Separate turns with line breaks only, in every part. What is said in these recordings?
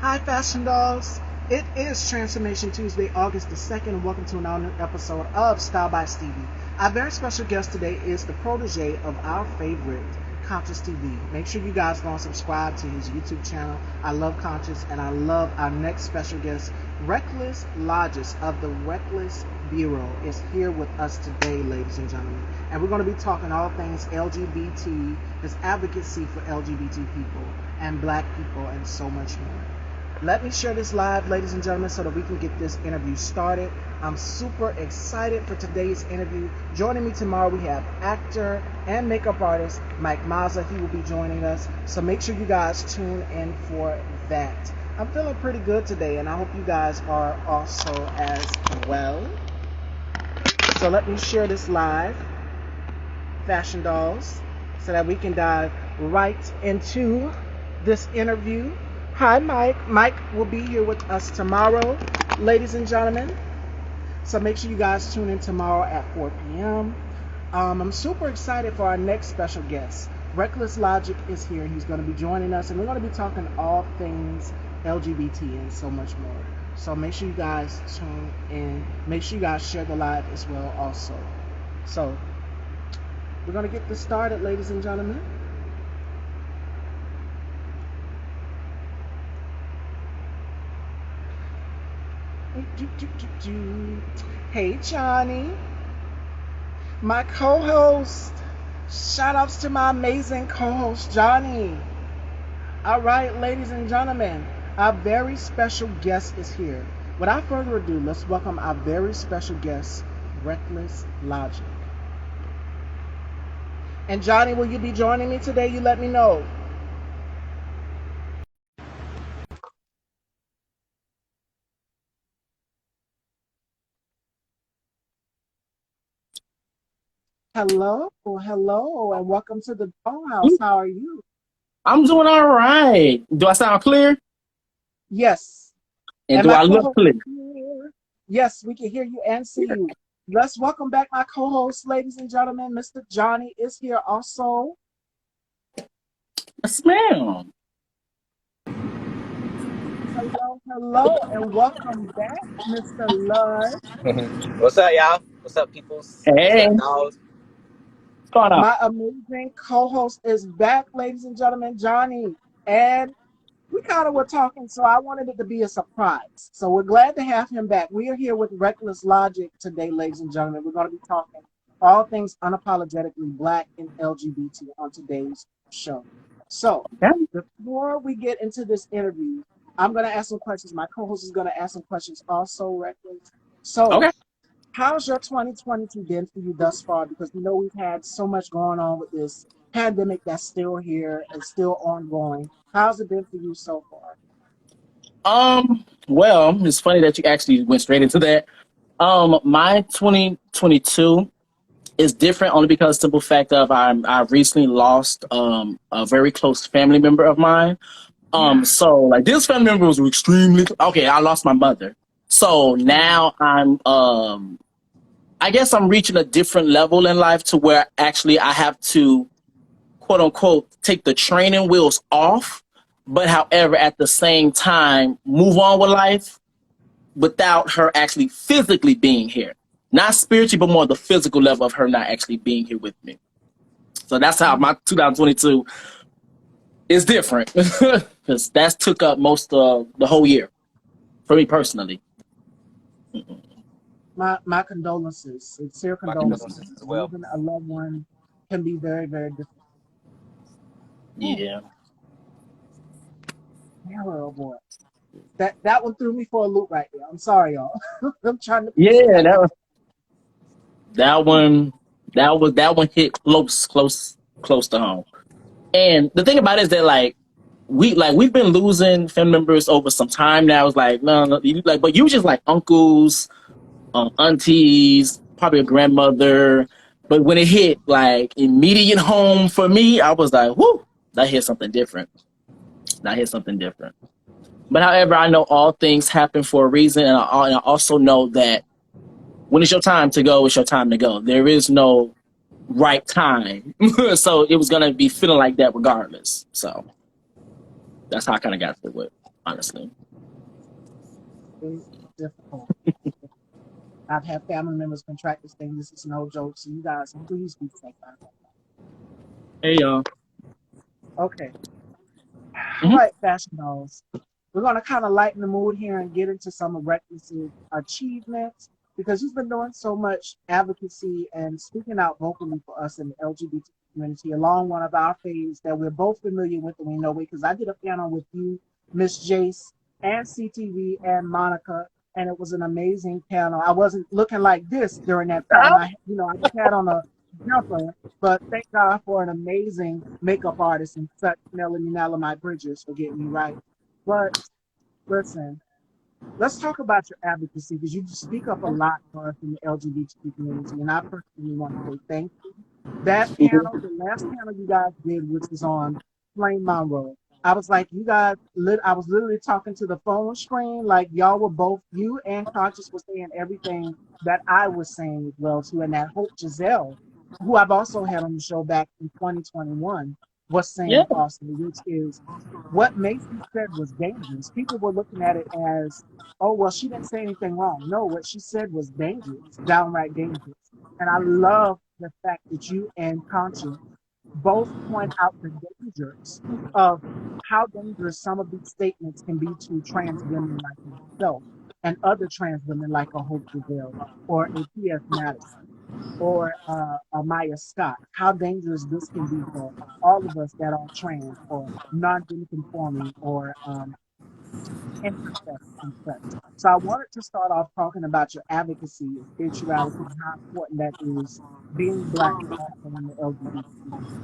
Hi, Fashion Dolls. It is Transformation Tuesday, August the 2nd, and welcome to another episode of Style by Stevie. Our very special guest today is the protege of our favorite, Conscious TV. Make sure you guys go and subscribe to his YouTube channel. I love Conscious, and I love our next special guest, Reckless Lodges of the Reckless Bureau, is here with us today, ladies and gentlemen. And we're going to be talking all things LGBT, his advocacy for LGBT people and black people, and so much more. Let me share this live, ladies and gentlemen, so that we can get this interview started. I'm super excited for today's interview. Joining me tomorrow, we have actor and makeup artist Mike Mazza. He will be joining us, so make sure you guys tune in for that. I'm feeling pretty good today, and I hope you guys are also as well. So let me share this live, Fashion Dolls, so that we can dive right into this interview. Hi, Mike. Mike will be here with us tomorrow, ladies and gentlemen. So make sure you guys tune in tomorrow at 4 p.m. I'm super excited for our next special guest. Reckless Logic is here. He's going to be joining us, and we're going to be talking all things LGBT and so much more. So make sure you guys tune in. Make sure you guys share the live as well also. So we're going to get this started, ladies and gentlemen. Hey, Johnny, my co-host. Shout outs to my amazing co-host, Johnny. All right, ladies and gentlemen, our very special guest is here. Without further ado, let's welcome our very special guest, Reckless Logic. And Johnny, will you be joining me today? You let me know. Hello, and welcome to the Dollhouse. How are you?
I'm doing all right. Do I sound clear?
Yes.
And
And
do
my
I look
co-host
clear?
is here. Yes, we can hear you and see you. Let's welcome back my co-host, ladies and gentlemen. Mr. Johnny is here also.
Yes, ma'am.
Hello, and welcome back, Mr. Lud.
What's up, y'all? What's up, peoples? What's
Hey,
up,
what's
dolls?
going on?
My amazing co-host is back, ladies and gentlemen, Johnny. And we kind of were talking, so I wanted it to be a surprise. So we're glad to have him back. We are here with Reckless Logic today, ladies and gentlemen. We're going to be talking all things unapologetically black and LGBT on today's show. So
Yeah.
before we get into this interview, I'm going to ask some questions. My co-host is going to ask some questions also, Reckless. So
Okay.
how's your 2022 been for you thus far? Because we know we've had so much going on with this pandemic that's still here and still ongoing. How's it been for you so far?
Well, it's funny that you actually went straight into that. My 2022 is different only because simple fact of I recently lost a very close family member of mine.
Yeah.
So like this family member was extremely okay. I lost my mother, so now I'm I guess I'm reaching a different level in life to where actually I have to quote unquote take the training wheels off, but however at the same time move on with life without her actually physically being here. Not spiritually, but more the physical level of her not actually being here with me. So that's how my 2022 is different because that's took up most of the whole year for me personally.
My condolences, sincere
My
condolences.
condolences as well.
Losing a loved one can be very, very difficult. Oh,
Yeah,
terrible. That one threw me for a loop right there. I'm sorry, y'all. I'm trying to piece it
yeah,
together.
that one that one hit close to home. And the thing about it is that we've been losing family members over some time now. It's like no, like but you just like uncles, aunties, probably a grandmother. But when it hit like immediate home for me, I was like, whoo, that hit something different. That hit something different. But however, I know all things happen for a reason, and I also know that when it's your time to go, it's your time to go. There is no right time. So it was gonna be feeling like that regardless. So that's how I kind of got through it. honestly.
It's difficult. I've had family members contract this thing. This is no joke. So you guys, please be safe out
Hey y'all.
there. Okay. All
Hmm.
right, fashion dolls. We're going to kind of lighten the mood here and get into some of Reckless's achievements because he's been doing so much advocacy and speaking out vocally for us in the LGBT community, along one of our faves that we're both familiar with and we know because I did a panel with you, Miss Jace, and CTV and Monica, and it was an amazing panel. I wasn't looking like this during that panel. I just had on a jumper, but thank God for an amazing makeup artist and such, Melanie Nalamite Bridges, for getting me right. But listen, let's talk about your advocacy because you speak up a lot for us in the LGBT community, and I personally want to say thank you. That panel, the last panel you guys did, which was on Flame Monroe, I was like, you guys, I was literally talking to the phone screen, like y'all were both, you and Conscious was saying everything that I was saying as well too, and that Hope Giselle, who I've also had on the show back in 2021, was
Yeah.
saying also, which is what Macy said was dangerous. People were looking at it as, oh, well, she didn't say anything wrong. No, what she said was dangerous, downright dangerous. And I love the fact that you and Conscious both point out the dangers of how dangerous some of these statements can be to trans women like myself and other trans women like a Hope Deville or a P.S. Madison or a Maya Scott. How dangerous this can be for all of us that are trans or non-gender conforming or intersex and such. So I wanted to start off talking about your advocacy and spirituality and how important that is being Black and also in the LGBT community.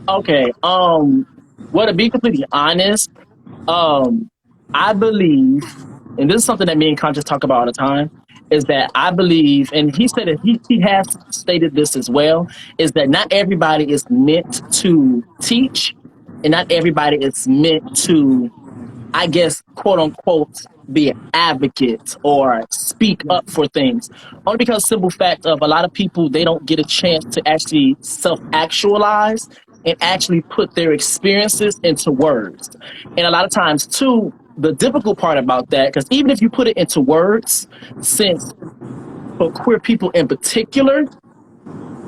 Okay. Well, to be completely honest, um, I believe, and this is something that me and Conscious talk about all the time, is that I believe, and he said it, he has stated this as well, is that not everybody is meant to teach, and not everybody is meant to, I guess, quote unquote, be an advocate or speak
Yeah,
up for things. Only because simple fact of a lot of people, they don't get a chance to actually self actualize and actually put their experiences into words. And a lot of times too, the difficult part about that, because even if you put it into words, since for queer people in particular,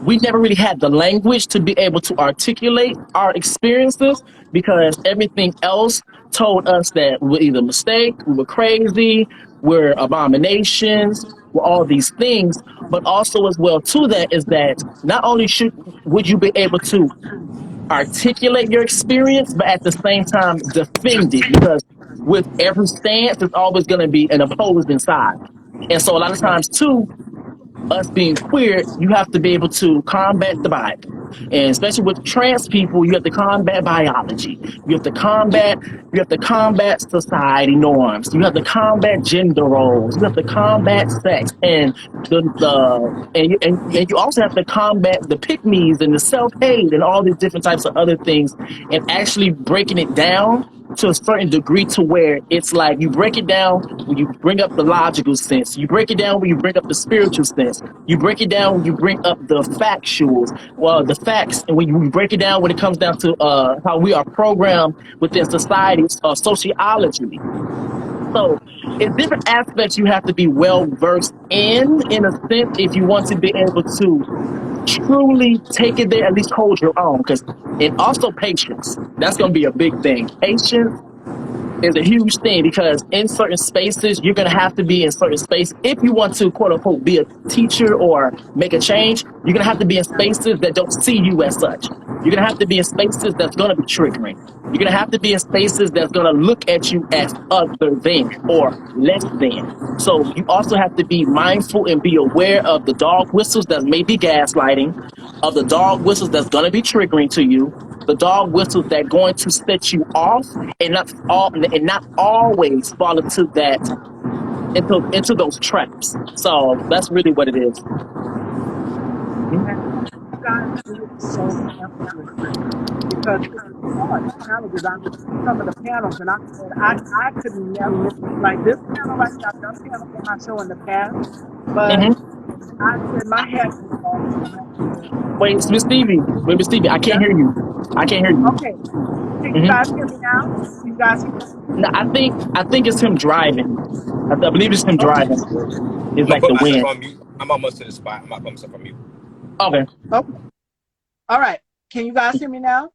we never really had the language to be able to articulate our experiences because everything else told us that we're either mistake, we were crazy, we're abominations, we're all these things. But also as well too that is that not only should would you be able to articulate your experience, but at the same time defend it because with every stance, there's always going to be an opposing side. And so a lot of
yeah,
times too, us being queer, you have to be able to combat the Bible. And especially with trans people, you have to combat biology. You have to combat society norms. You have to combat gender roles. You have to combat sex. And and you also have to combat the pick me's and the self hate and all these different types of other things and actually breaking it down to a certain degree to where it's like you break it down when you bring up the logical sense, you break it down when you bring up the spiritual sense, you break it down when you bring up the factuals, well, the facts, and when you break it down when it comes down to how we are programmed within society's sociology. So it's different aspects you have to be well versed in a sense, if you want to be able to truly take it there, at least hold your own. Because and also patience. That's going to be a big thing. Patience is a huge thing because in certain spaces, you're going to have to be in certain space. If you want to, quote unquote, be a teacher or make a change, you're going to have to be in spaces that don't see you as such. You're going to have to be in spaces that's going to be triggering. You're going to have to be in spaces that's going to look at you as other than or less than. So you also have to be mindful and be aware of the dog whistles that may be gaslighting, of the dog whistles that's going to be triggering to you, the dog whistles that are going to set you off and not always fall into that into those traps. So that's really what it is. Mhm.
and you guys do it so effortlessly because it's hard. The challenges I listened to some of the panels and I said I could never like this panel right here. I've done panels on my show in the past, but
Mhm.
I said my head was off and I said,
Wait, Miss Stevie. Wait, Miss Stevie. I can't
yeah,
hear you. I can't hear you.
okay. Can you
Hmm.
guys hear me now? Can you guys hear me?
No, I think it's him driving. I believe it's him
Okay.
driving.
I'm
It's
gonna
like
put
the
myself
wind.
on mute. I'm almost to the spot. I'm gonna put myself on mute.
Okay.
Okay. All right. Can you guys hear me now?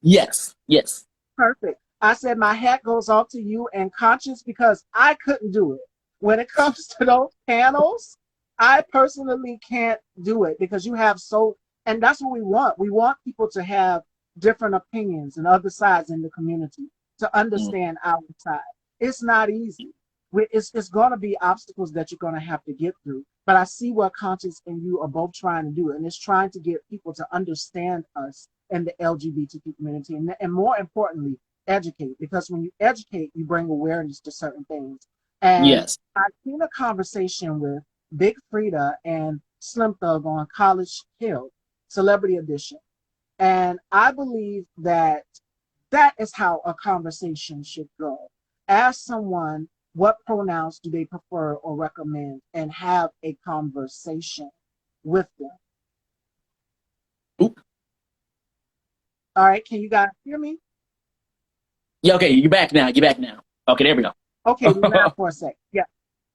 Yes. Yes.
Perfect. I said my hat goes off to you and Conscience because I couldn't do it. When it comes to those panels, I personally can't do it because you have so, and that's what we want. We want people to have different opinions and other sides in the community to
Mm.
understand our side. It's not easy. It's going to be obstacles that you're going to have to get through. But I see what Conscience and you are both trying to do, and it's trying to get people to understand us and the LGBTQ community, and more importantly, educate. Because when you educate, you bring awareness to certain things. And
Yes.
I've seen a conversation with Big Frida and Slim Thug on College Hill, Celebrity Edition. And I believe that that is how a conversation should go. Ask someone what pronouns do they prefer or recommend and have a conversation with them.
Oop.
All right, can you guys hear me?
Yeah. Okay. You're back now. You're back now. Okay. There we go.
Okay, we went out for a sec. Yeah.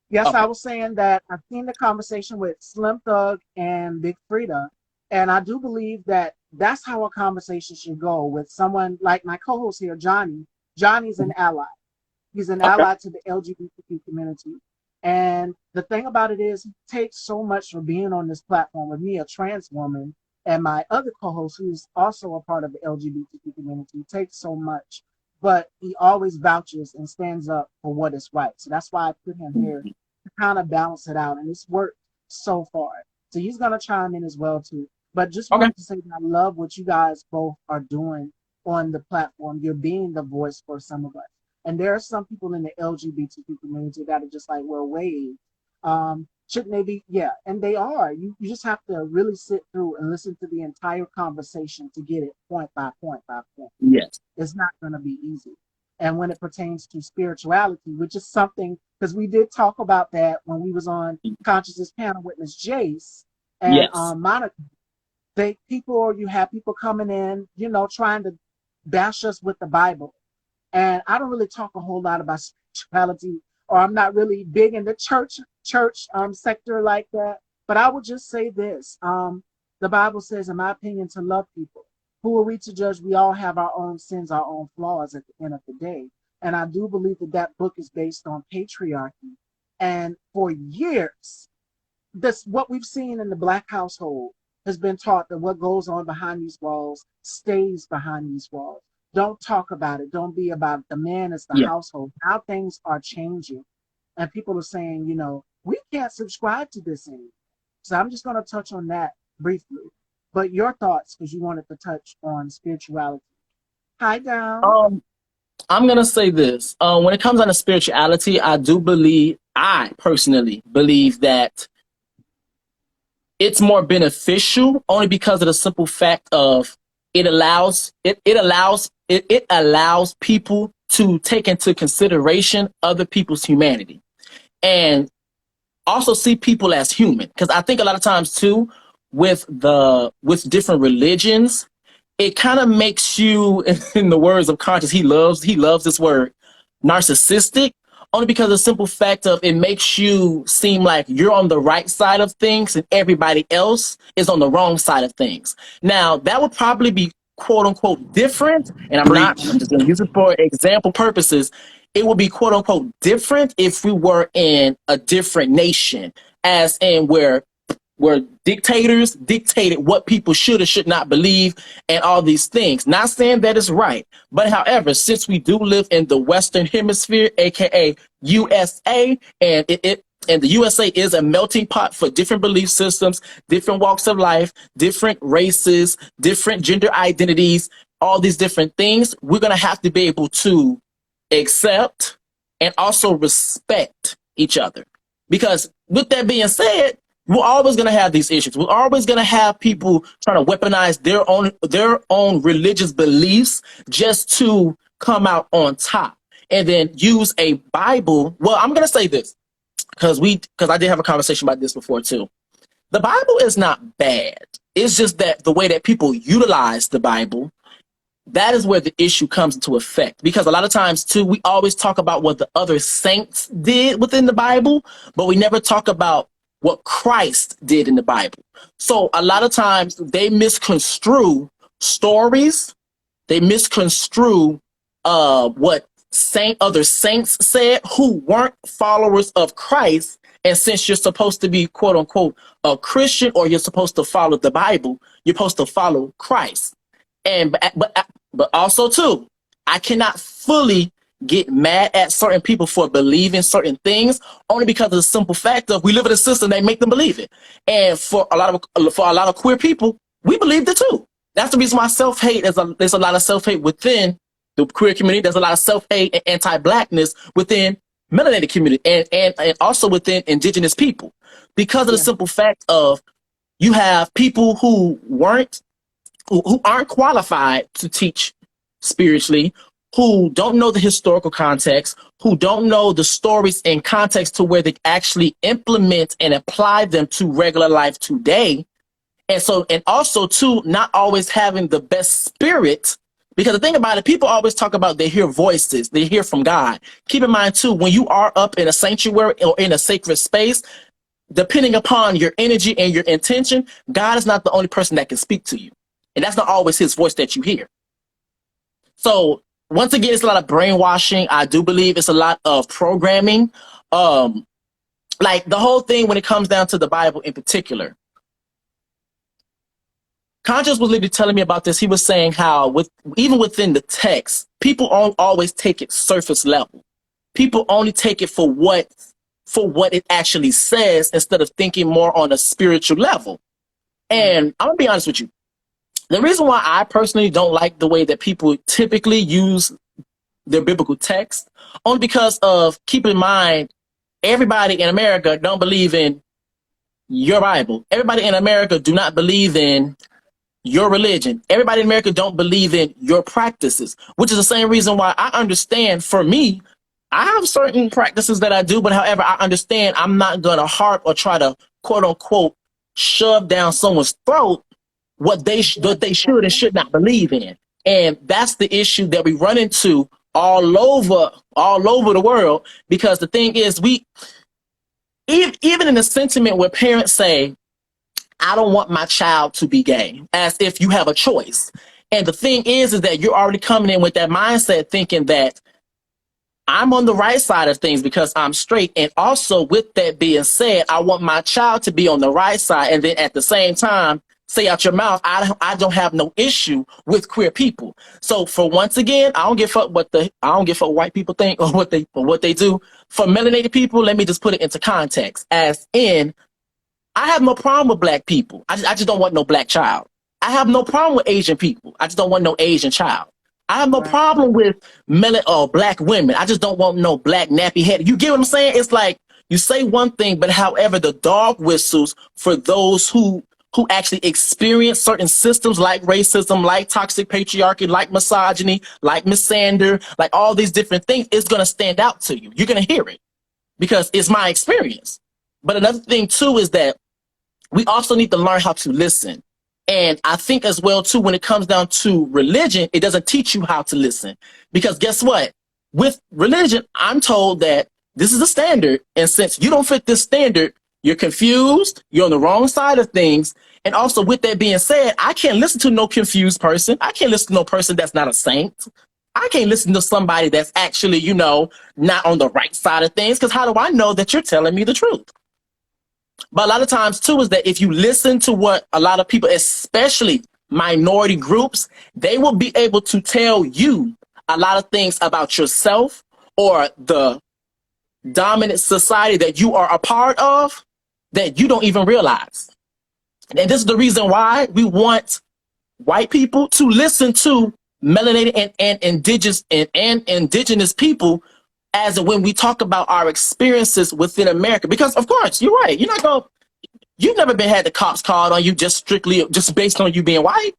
Yes, I
Okay.
was saying that I've seen the conversation with Slim Thug and Big Frida, and I do believe that that's how a conversation should go with someone like my co-host here, Johnny. Johnny's an ally. He's an
Okay.
ally to the LGBTQ community. And the thing about it is, he takes so much for being on this platform with me, a trans woman, and my other co host, who's also a part of the LGBTQ community, takes so much. But he always vouches and stands up for what is right. So that's why I put him here
Mhm.
to kind of balance it out. And it's worked so far. So he's going to chime in as well, too. But just
Okay.
wanted to say that I love what you guys both are doing on the platform. You're being the voice for some of us. And there are some people in the LGBTQ community that are just like, well, wait, shouldn't they be? Yeah, and they are. You just have to really sit through and listen to the entire conversation to get it point by point by point.
Yes.
It's not going to be easy. And when it pertains to spirituality, which is something, because we did talk about that when we was on Consciousness panel with Miss Jace and
Yes.
Monica, you have people coming in, trying to bash us with the Bible, and I don't really talk a whole lot about spirituality, or I'm not really big in the church sector like that. But I would just say this: the Bible says, in my opinion, to love people. Who are we to judge? We all have our own sins, our own flaws at the end of the day. And I do believe that that book is based on patriarchy. And for years, this what we've seen in the black household has been taught that what goes on behind these walls stays behind these walls. Don't talk about it. Don't be about it. The man is the
Yeah.
household. Now things are changing. And people are saying, we can't subscribe to this anymore. So I'm just going to touch on that briefly. But your thoughts, because you wanted to touch on spirituality. Hi, down.
Um, I'm gonna say this. When it comes down to spirituality, I personally believe that it's more beneficial only because of the simple fact of it allows people to take into consideration other people's humanity and also see people as human. Because I think a lot of times too, with different religions, it kind of makes you, in the words of Conscious, he loves this word, narcissistic, only because of the simple fact of it makes you seem like you're on the right side of things and everybody else is on the wrong side of things. Now, that would probably be quote unquote different, and
Preach.
I'm just going to use it for example purposes. It would be quote unquote different if we were in a different nation, as in where dictators dictated what people should or should not believe and all these things. Not saying that is right, but however, since we do live in the Western Hemisphere, aka USA, and the USA is a melting pot for different belief systems, different walks of life, different races, different gender identities, all these different things, we're going to have to be able to accept and also respect each other. Because with that being said, we're always going to have these issues. We're always going to have people trying to weaponize their own religious beliefs just to come out on top, and then use a Bible. Well, I'm going to say this because I did have a conversation about this before too. The Bible is not bad. It's just that the way that people utilize the Bible that is where the issue comes into effect. Because a lot of times, too, we always talk about what the other saints did within the Bible, but we never talk about what Christ did in the Bible. So a lot of times they misconstrue stories. They misconstrue what other saints said who weren't followers of Christ. And since you're supposed to be, quote unquote, a Christian, or you're supposed to follow the Bible, you're supposed to follow Christ. And but also too, I cannot fully get mad at certain people for believing certain things, only because of the simple fact of we live in a system that make them believe it. And for a lot of queer people, we believed it too. That's the reason why self-hate there's a lot of self-hate within the queer community. There's a lot of self-hate and anti-blackness within melanated community and also within indigenous people, because of the simple fact of you have people who aren't qualified to teach spiritually, who don't know the historical context, who don't know the stories in context to where they actually implement and apply them to regular life today. And also too, not always having the best spirit, because the thing about it, people always talk about they hear voices, they hear from God. Keep in mind too, when you are up in a sanctuary or in a sacred space, depending upon your energy and your intention, God is not the only person that can speak to you. And that's not always his voice that you hear. So once again, it's a lot of brainwashing. I do believe it's a lot of programming. Like the whole thing when it comes down to the Bible in particular. Conscious was literally telling me about this. He was saying how even within the text, people always take it surface level. People only take it for what it actually says instead of thinking more on a spiritual level. And I'm gonna be honest with you. The reason why I personally don't like the way that people typically use their biblical text, only because of, keep in mind, everybody in America don't believe in your Bible. Everybody in America do not believe in your religion. Everybody in America don't believe in your practices, which is the same reason why I understand, for me, I have certain practices that I do, but however, I understand I'm not going to harp or try to, quote unquote, shove down someone's throat what they should and should not believe in. And that's the issue that we run into all over the world, because the thing is, even in the sentiment where parents say, I don't want my child to be gay, as if you have a choice. And the thing is that you're already coming in with that mindset thinking that I'm on the right side of things because I'm straight. And also with that being said, I want my child to be on the right side. And then at the same time, say out your mouth, I don't have no issue with queer people. So for once again, I don't give a fuck what white people think or what they do. For melanated people, let me just put it into context. As in, I have no problem with black people. I just don't want no black child. I have no problem with Asian people. I just don't want no Asian child. I have no problem with black women. I just don't want no black nappy head. You get what I'm saying? It's like you say one thing, but however, the dog whistles for those who actually experience certain systems like racism, like toxic patriarchy, like misogyny, like misandry, like all these different things, it's going to stand out to you. You're going to hear it because it's my experience. But another thing too is that we also need to learn how to listen. And I think as well too, when it comes down to religion, it doesn't teach you how to listen, because guess what? With religion, I'm told that this is a standard. And since you don't fit this standard, you're confused, you're on the wrong side of things. And also with that being said, I can't listen to no confused person. I can't listen to no person that's not a saint. I can't listen to somebody that's actually, not on the right side of things, because how do I know that you're telling me the truth? But a lot of times too is that if you listen to what a lot of people, especially minority groups, they will be able to tell you a lot of things about yourself or the dominant society that you are a part of that you don't even realize. And this is the reason why we want white people to listen to melanated and indigenous people as when we talk about our experiences within America. Because of course, you're right. You've never had the cops called on you just based on you being white.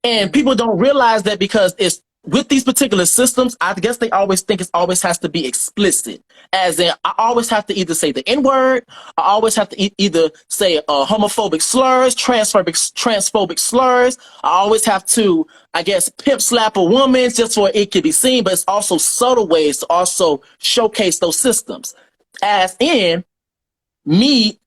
And people don't realize that because it's with these particular systems, I guess they always think it always has to be explicit. As in, I always have to either say the N word, I always have to either say homophobic slurs, transphobic slurs. I always have to, I guess, pimp slap a woman just for it can be seen. But it's also subtle ways to also showcase those systems. As in, me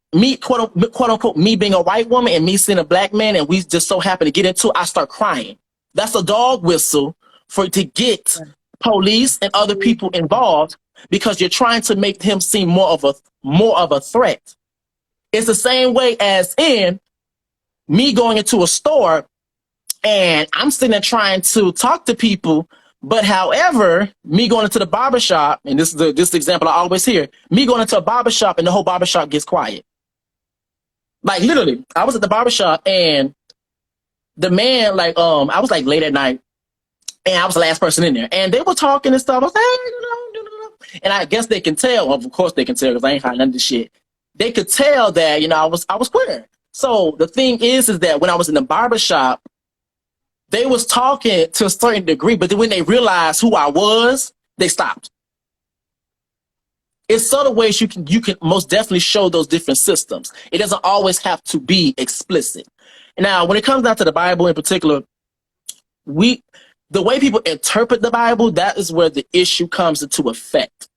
quote unquote me being a white woman and me seeing a black man, and we just so happen to get into it, I start crying. That's a dog whistle for to get police and other people involved, because you're trying to make him seem more of a threat. It's the same way as in me going into a store and I'm sitting there trying to talk to people, but however, me going into the barbershop, and this is this example I always hear, me going into a barbershop and the whole barbershop gets quiet. Like literally, I was at the barbershop and the man, like, I was like late at night and I was the last person in there and they were talking and stuff. I was like, hey, and I guess they can tell, of course they can tell because I ain't hiding none of this shit. They could tell that, I was queer. So the thing is that when I was in the barbershop, they was talking to a certain degree, but then when they realized who I was, they stopped. It's subtle ways you can most definitely show those different systems. It doesn't always have to be explicit. Now, when it comes down to the Bible in particular, the way people interpret the Bible, that is where the issue comes into effect.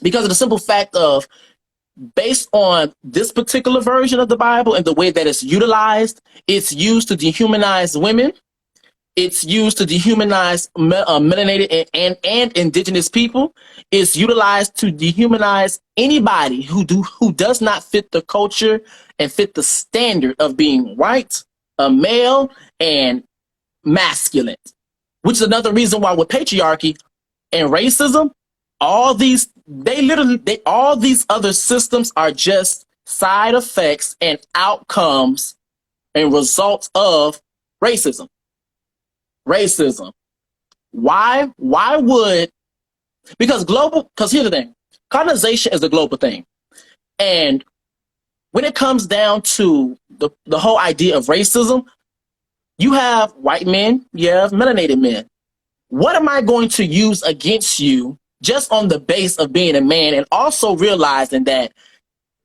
Because of the simple fact of, based on this particular version of the Bible and the way that it's utilized, it's used to dehumanize women. It's used to dehumanize melanated and indigenous people. It's utilized to dehumanize anybody who does not fit the culture and fit the standard of being white, a male, and masculine. Which is another reason why with patriarchy and racism, all these other systems are just side effects and outcomes and results of racism. Why would, because here's the thing, colonization is a global thing. And when it comes down to the whole idea of racism, you have white men, you have melanated men. What am I going to use against you just on the base of being a man, and also realizing that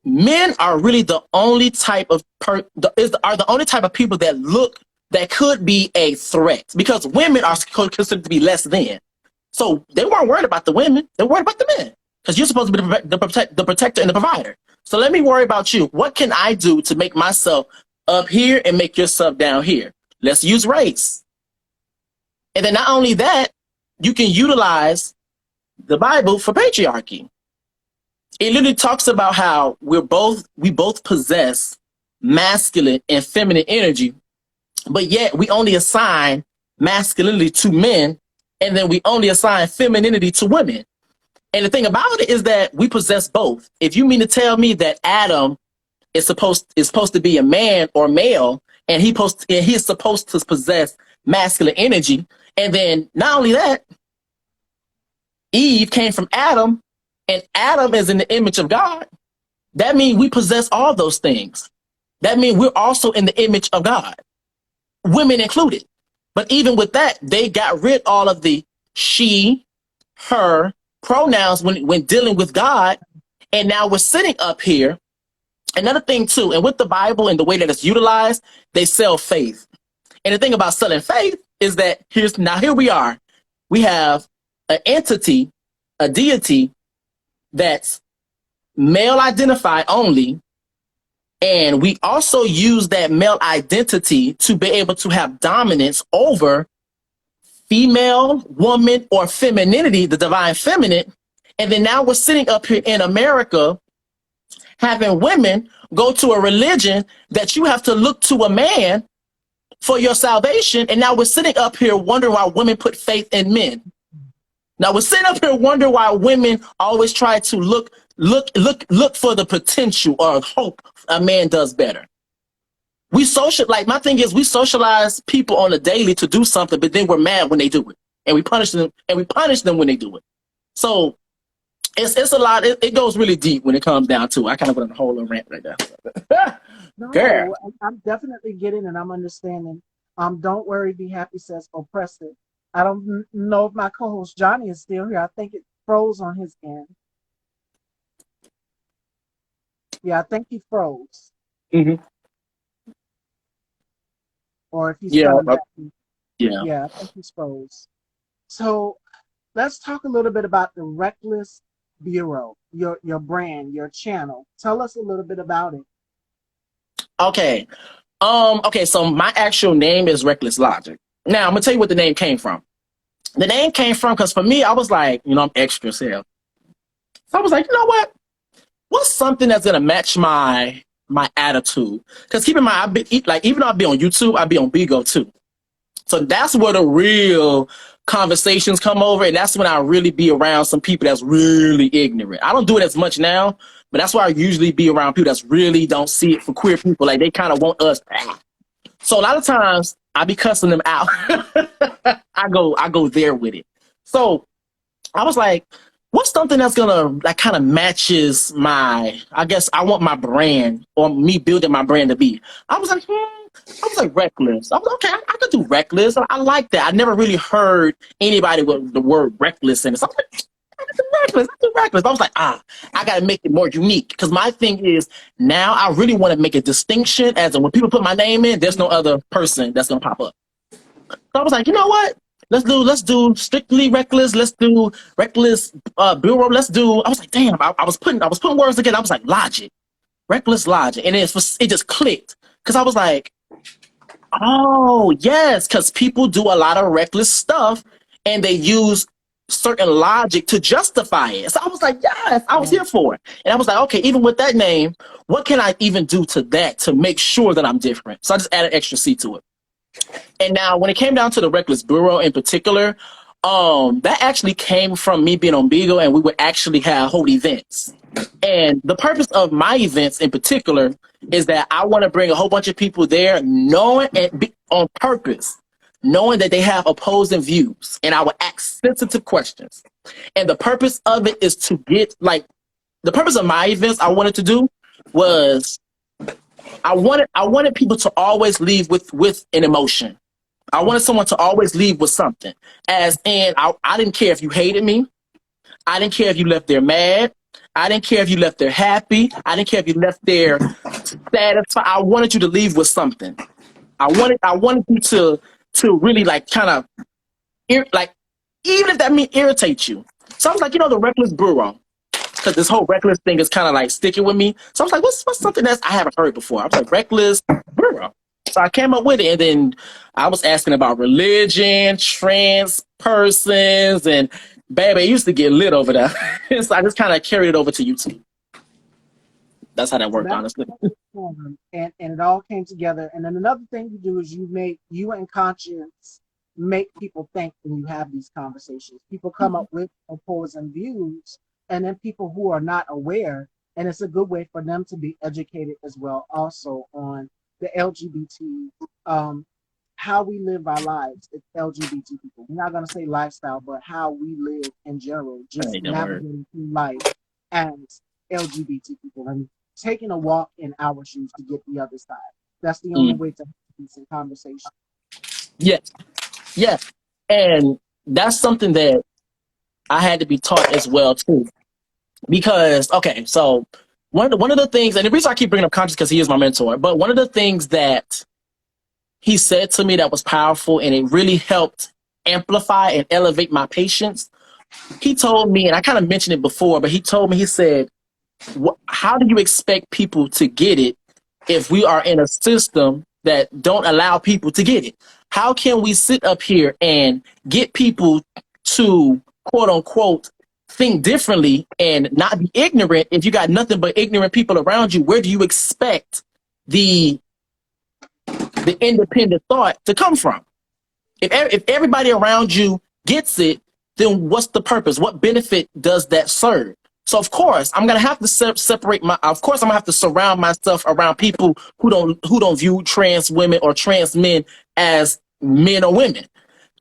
men are really the only type of the only type of people that could be a threat, because women are considered to be less than. So they weren't worried about the women, they were worried about the men, because you're supposed to be the protector and the provider. So let me worry about you. What can I do to make myself up here and make yourself down here? Let's use race. And then not only that, you can utilize the Bible for patriarchy. It literally talks about how we both possess masculine and feminine energy, but yet we only assign masculinity to men, and then we only assign femininity to women. And the thing about it is that we possess both. If you mean to tell me that Adam is supposed to be a man or male, and he's supposed to possess masculine energy, and then not only that, Eve came from Adam, and Adam is in the image of God, that means we possess all those things. That means we're also in the image of God, women included. But even with that, they got rid of all of the she, her pronouns when dealing with God. And now we're sitting up here. Another thing too, and with the Bible and the way that it's utilized, they sell faith. And the thing about selling faith is that here we are. We have an entity, a deity that's male identified only. And we also use that male identity to be able to have dominance over female, woman, or femininity, the divine feminine. And then now we're sitting up here in America having women go to a religion that you have to look to a man for your salvation. And now we're sitting up here wondering why women put faith in men. Now we're sitting up here wondering why women always try to look for the potential or hope a man does better. My thing is, we socialize people on a daily to do something, but then we're mad when they do it, and we punish them when they do it. So it's a lot. It goes really deep when it comes down to it. I kind of went on a whole little rant right there.
No,
Girl.
I'm definitely getting and I'm understanding. Don't worry, be happy says oppressive. I don't know if my co-host Johnny is still here. I think it froze on his end. Yeah, I think he froze,
Hmm.
or if he's
Yeah,
coming back.
yeah.
Yeah, I think he's froze. So let's talk a little bit about the Reckless Bureau, your brand, your channel. Tell us a little bit about it.
Okay. Okay, so my actual name is Reckless Logic. Now I'm gonna tell you what the name came from. The name came from because for me, I was like, I'm extra self. So I was like, you know what? What's something that's gonna match my attitude? Because keep in mind, like even though I be on YouTube, I be on Bigo too. So that's where the real conversations come over, and that's when I really be around some people that's really ignorant. I don't do it as much now, but that's why I usually be around people that's really don't see it for queer people. Like they kind of want us. So a lot of times I be cussing them out. I go there with it. So I was like, what's something that's gonna like kind of matches my, I guess I want my brand or me building my brand to be. I was like, I was like reckless. I was okay. I could do reckless. I like that. I never really heard anybody with the word reckless in it. So I was like, I could do reckless. I do reckless. I was like, I gotta make it more unique because my thing is now I really want to make a distinction. As in when people put my name in, there's no other person that's gonna pop up. So I was like, you know what? Let's do strictly reckless. Let's do reckless bureau. Let's do. I was like, damn. I was putting words together. I was like, logic, reckless logic, and it just clicked because I was like, oh yes, because people do a lot of reckless stuff, and they use certain logic to justify it. So I was like, yes, I was
Yeah.
here for it, and I was like, okay, even with that name, what can I even do to that to make sure that I'm different? So I just added extra C to it. And now, when it came down to the Reckless Bureau in particular, that actually came from me being on Beagle, and we would actually hold events. And the purpose of my events in particular is that I want to bring a whole bunch of people there, knowing and on purpose, knowing that they have opposing views, and I would ask sensitive questions. And the purpose of it is to get like the purpose of my events I wanted to do was I wanted people to always leave with an emotion. I wanted someone to always leave with something. As in, I didn't care if you hated me. I didn't care if you left there mad. I didn't care if you left there happy. I didn't care if you left there satisfied. I wanted you to leave with something. I wanted you to really like kind of like even if that means irritate you. So I was like, the Reckless Bureau, because this whole reckless thing is kind of like sticking with me. So I was like, what's something that I haven't heard before? I was like, Reckless Bureau. So I came up with it, and then I was asking about religion, trans persons, and baby, it used to get lit over there. So I just kind of carried it over to YouTube. That's how that
So
worked,
that's
honestly.
and it all came together. And then another thing you do is you and conscience make people think when you have these conversations. People come up with opposing views, and then people who are not aware, and it's a good way for them to be educated as well, also on the LGBT, how we live our lives. It's LGBT people. We're not going to say lifestyle, but how we live in general,
That
just
ain't that word.
navigating through life as LGBT people and taking a walk in our shoes to get the other side. That's the only
Mm.
way to have a decent conversation.
Yes, yes, and that's something that I had to be taught as well too. Because okay, so one of the things, and the reason I keep bringing up conscious because he is my mentor, but one of the things that he said to me that was powerful and it really helped amplify and elevate my patience. He told me, and I kind of mentioned it before, but he told me, he said, how do you expect people to get it if we are in a system that don't allow people to get it? How can we sit up here and get people to quote unquote think differently and not be ignorant if you got nothing but ignorant people around you? Where do you expect the independent thought to come from? If everybody around you gets it, then what's the purpose? What benefit does that serve? So of course I'm gonna have to separate my. Of course I'm gonna have to surround myself around people who don't view trans women or trans men as men or women.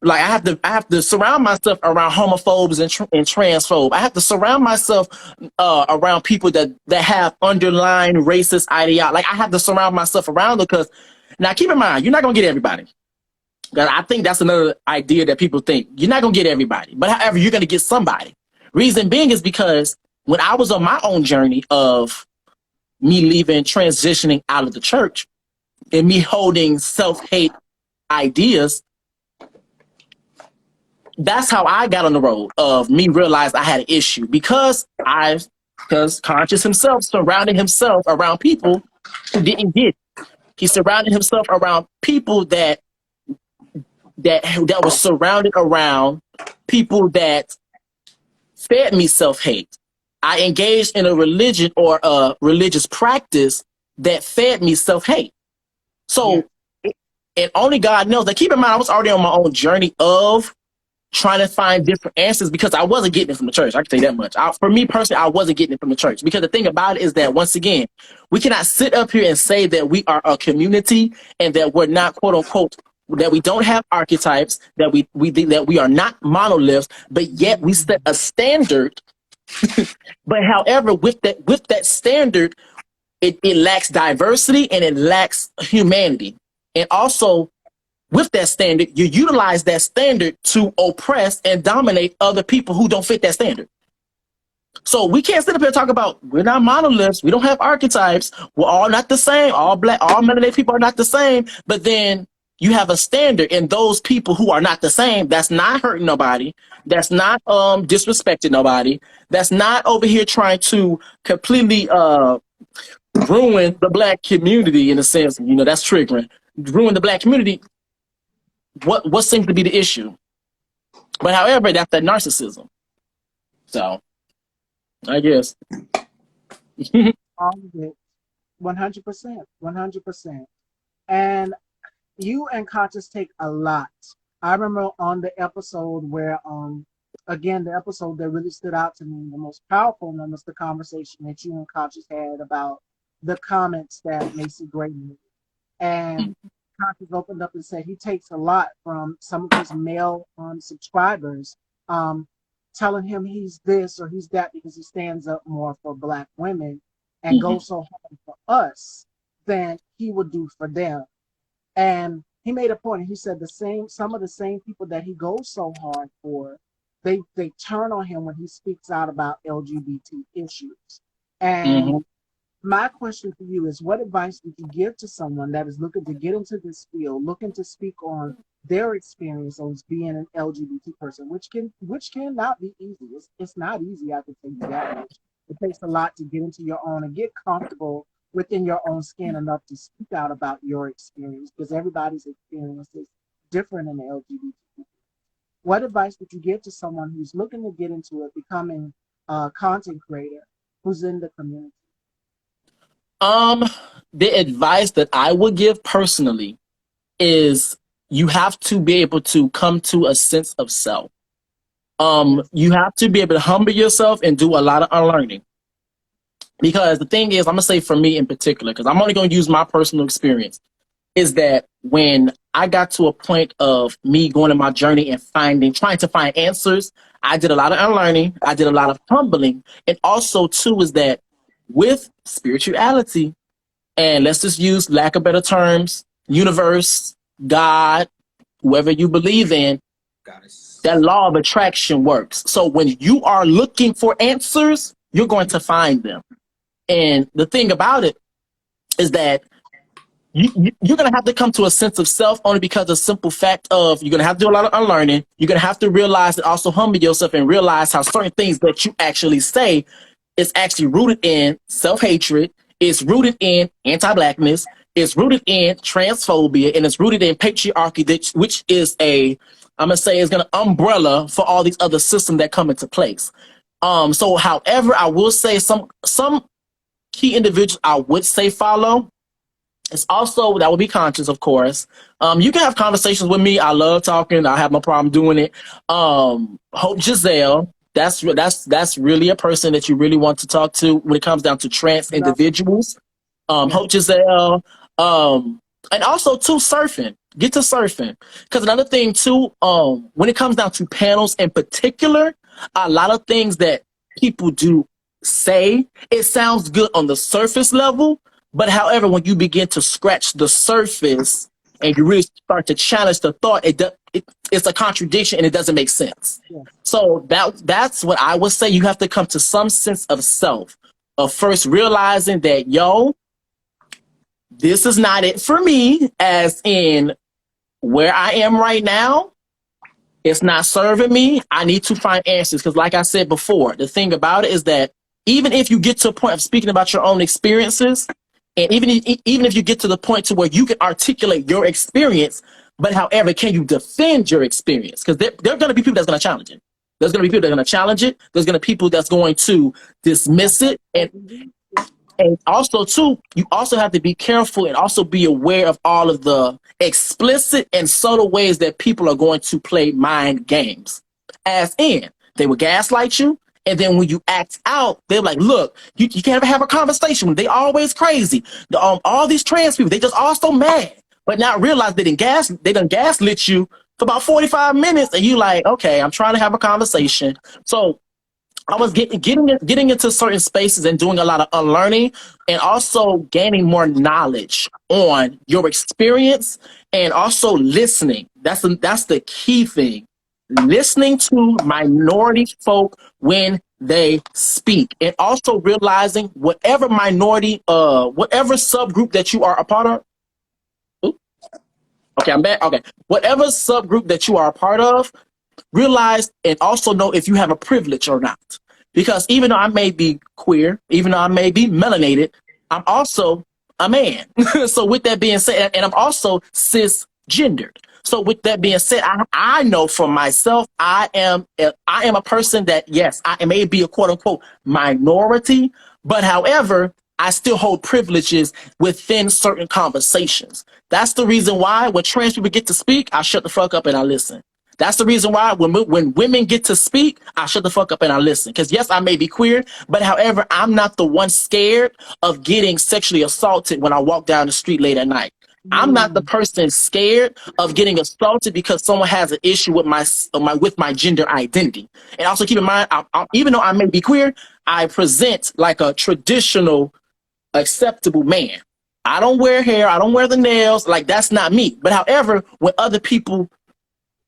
Like I have to surround myself around homophobes and transphobes. I have to surround myself around people that have underlying racist ideology. Like I have to surround myself around them because now keep in mind you're not gonna get everybody. I think that's another idea that people think. You're not going to get everybody, but however, you're going to get somebody. Reason being is because when I was on my own journey of me leaving, transitioning out of the church, and me holding self-hate ideas, that's how I got on the road of me realized I had an issue because Conscious himself surrounded himself around people who didn't get it. He surrounded himself around people that was surrounded around people that fed me self-hate. I engaged in a religion or a religious practice that fed me self-hate. So, and only God knows. Like, keep in mind, I was already on my own journey of trying to find different answers because I wasn't getting it from the church. I can tell you that much. For me personally, I wasn't getting it from the church because the thing about it is that, once again, we cannot sit up here and say that we are a community and that we're not, quote unquote, that we don't have archetypes, that we are not monoliths, but yet we set a standard. But however, with that standard, it lacks diversity and it lacks humanity. And also, with that standard, you utilize that standard to oppress and dominate other people who don't fit that standard. So we can't sit up here and talk about we're not monoliths, we don't have archetypes, we're all not the same, all melanated people are not the same, but then you have a standard, and those people who are not the same, that's not hurting nobody, that's not disrespecting nobody, that's not over here trying to completely ruin the black community in a sense, that's triggering. Ruin the black community. What seems to be the issue? But however, that's that narcissism. So, I guess.
All of it, 100%, 100%. And you and Conscious take a lot. I remember on the episode where, again, the episode that really stood out to me, the most powerful one was the conversation that you and Conscious had about the comments that Macy Gray made. And Conscious opened up and said he takes a lot from some of his male subscribers telling him he's this or he's that because he stands up more for Black women and goes so hard for us than he would do for them. And he made a point, and he said some of the same people that he goes so hard for, they turn on him when he speaks out about LGBT issues. And my question for you is, what advice would you give to someone that is looking to get into this field, looking to speak on their experience of being an LGBT person, which cannot be easy. It's not easy, I can tell you that much. It takes a lot to get into your own and get comfortable within your own skin enough to speak out about your experience, because everybody's experience is different in the LGBT. What advice would you give to someone who's looking to get into it, becoming a content creator who's in the community?
The advice that I would give personally is you have to be able to come to a sense of self. You have to be able to humble yourself and do a lot of unlearning. Because the thing is, I'm going to say for me in particular, because I'm only going to use my personal experience, is that when I got to a point of me going on my journey and trying to find answers, I did a lot of unlearning. I did a lot of humbling. And also, too, is that with spirituality, and let's just use, lack of better terms, universe, God, whoever you believe in, that law of attraction works. So when you are looking for answers, you're going to find them. And the thing about it is that you're going to have to come to a sense of self only because of the simple fact of you're going to have to do a lot of unlearning. You're going to have to realize and also humble yourself and realize how certain things that you actually say is actually rooted in self-hatred. It's rooted in anti-Blackness. It's rooted in transphobia, and it's rooted in patriarchy, which is I'm going to say is going to umbrella for all these other systems that come into place. So however, I will say some key individuals I would say follow. It's also, that would be Conscious, of course. You can have conversations with me. I love talking. I have no problem doing it. Hope Giselle. That's really a person that you really want to talk to when it comes down to trans individuals. Hope Giselle. And also, too, surfing. Get to surfing. Because another thing, too, when it comes down to panels in particular, a lot of things that people do say, it sounds good on the surface level. But however, when you begin to scratch the surface, and you really start to challenge the thought, it's a contradiction and it doesn't make sense.
Yes.
So that's what I would say. You have to come to some sense of self, of first realizing that, yo, this is not it for me, as in where I am right now. It's not serving me. I need to find answers. Because like I said before, the thing about it is that even if you get to a point of speaking about your own experiences, and even if you get to the point to where you can articulate your experience, but however, can you defend your experience? Because there are going to be people that's going to challenge it. There's going to be people that are going to challenge it. There's going to be people that's going to dismiss it. And also, too, you also have to be careful and also be aware of all of the explicit and subtle ways that people are going to play mind games. As in, they will gaslight you. And then when you act out, they're like, look, you can't ever have a conversation. They always crazy. All these trans people, they just all so mad. But not realize they done gaslit you for about 45 minutes. And you like, okay, I'm trying to have a conversation. So I was getting into certain spaces and doing a lot of unlearning and also gaining more knowledge on your experience and also listening. That's the key thing. Listening to minority folk when they speak, and also realizing whatever minority, whatever subgroup that you are a part of. Ooh, okay, I'm back. Okay, whatever subgroup that you are a part of, realize and also know if you have a privilege or not. Because even though I may be queer, even though I may be melanated, I'm also a man. So with that being said, and I'm also cisgendered. So with that being said, I know for myself, I am a person that, yes, I may be a quote unquote minority, but however, I still hold privileges within certain conversations. That's the reason why when trans people get to speak, I shut the fuck up and I listen. That's the reason why when women get to speak, I shut the fuck up and I listen. Because yes, I may be queer, but however, I'm not the one scared of getting sexually assaulted when I walk down the street late at night. I'm not the person scared of getting assaulted because someone has an issue with my gender identity. And also keep in mind, even though I may be queer, I present like a traditional, acceptable man. I don't wear hair. I don't wear the nails. Like, that's not me. But however, when other people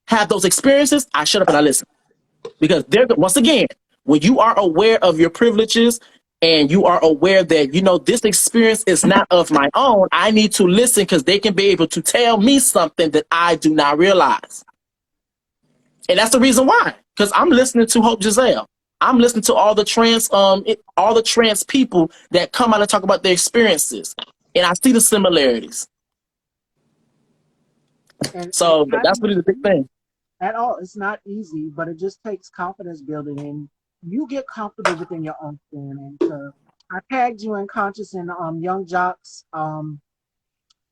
have those experiences, I shut up and I listen. Because once again, when you are aware of your privileges and you are aware that, this experience is not of my own, I need to listen because they can be able to tell me something that I do not realize. And that's the reason why. Because I'm listening to Hope Giselle. I'm listening to all the trans people that come out and talk about their experiences. And I see the similarities. So that's really the big thing.
At all. It's not easy, but it just takes confidence building, and you get comfortable within your own skin. And I tagged you in Conscious and Young Jocks.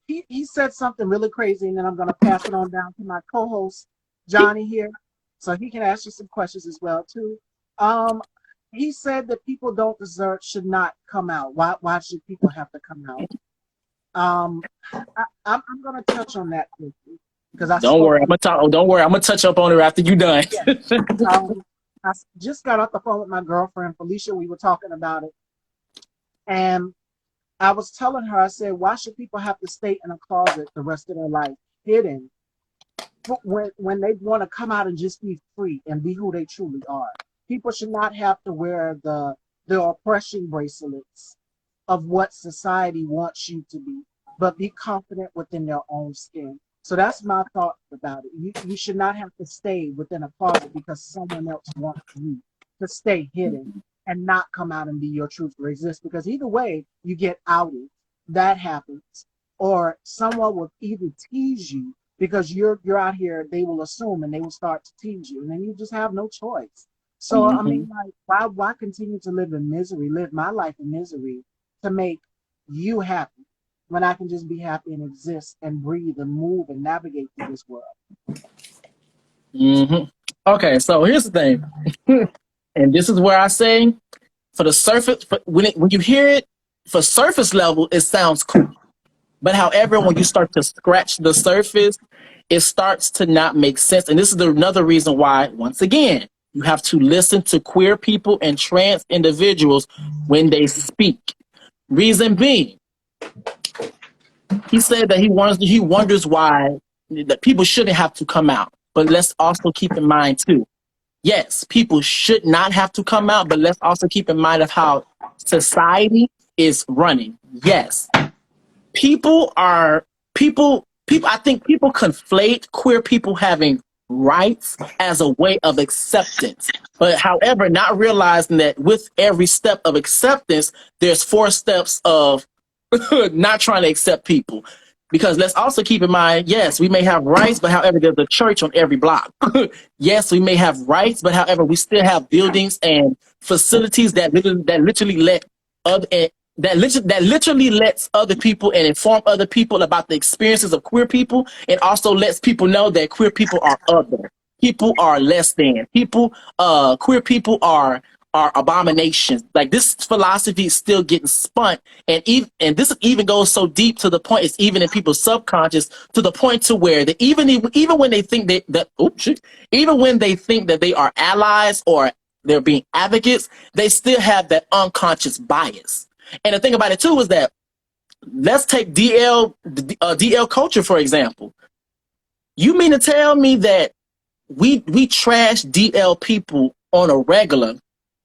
He said something really crazy, and then I'm gonna pass it on down to my co-host Johnny here, so he can ask you some questions as well too. He said that people should not come out. Why should people have to come out? I'm gonna touch on that quickly.
Don't worry, I'm gonna touch up on it after you done.
Yeah. I just got off the phone with my girlfriend Felicia. We were talking about it, and I was telling her, I said, why should people have to stay in a closet the rest of their life, hidden, when they want to come out and just be free and be who they truly are? People should not have to wear the oppression bracelets of what society wants you to be, but be confident within their own skin. So that's my thought about it. You should not have to stay within a closet because someone else wants you to stay hidden and not come out and be your truth or exist. Because either way, you get outed. That happens. Or someone will either tease you because you're out here, they will assume and they will start to tease you. And then you just have no choice. So, I mean, like, why continue to live in misery, live my life in misery to make you happy when I can just be happy and exist and breathe and move and navigate through this world?
Okay, so here's the thing. And this is where I say, for the surface, when you hear it, for surface level, it sounds cool. But however, when you start to scratch the surface, it starts to not make sense. And this is another reason why, once again, you have to listen to queer people and trans individuals when they speak. Reason being, He said that he wonders why that people shouldn't have to come out. But let's also keep in mind too, yes, people should not have to come out, but let's also keep in mind of how society is running. Yes, people are people I think people conflate queer people having rights as a way of acceptance, but however not realizing that with every step of acceptance there's four steps of not trying to accept people. Because let's also keep in mind, yes, we may have rights, but however, there's a church on every block. Yes, we may have rights, but however, we still have buildings and facilities that literally let other that literally lets other people and inform other people about the experiences of queer people, and also lets people know that queer people are other. People are less than. Queer people are abominations. Like this philosophy is still getting spun, and this even goes so deep to the point it's even in people's subconscious to the point to where they even when they think even when they think that they are allies or they're being advocates, they still have that unconscious bias. And the thing about it too is that let's take DL culture for example. You mean to tell me that we trash DL people on a regular,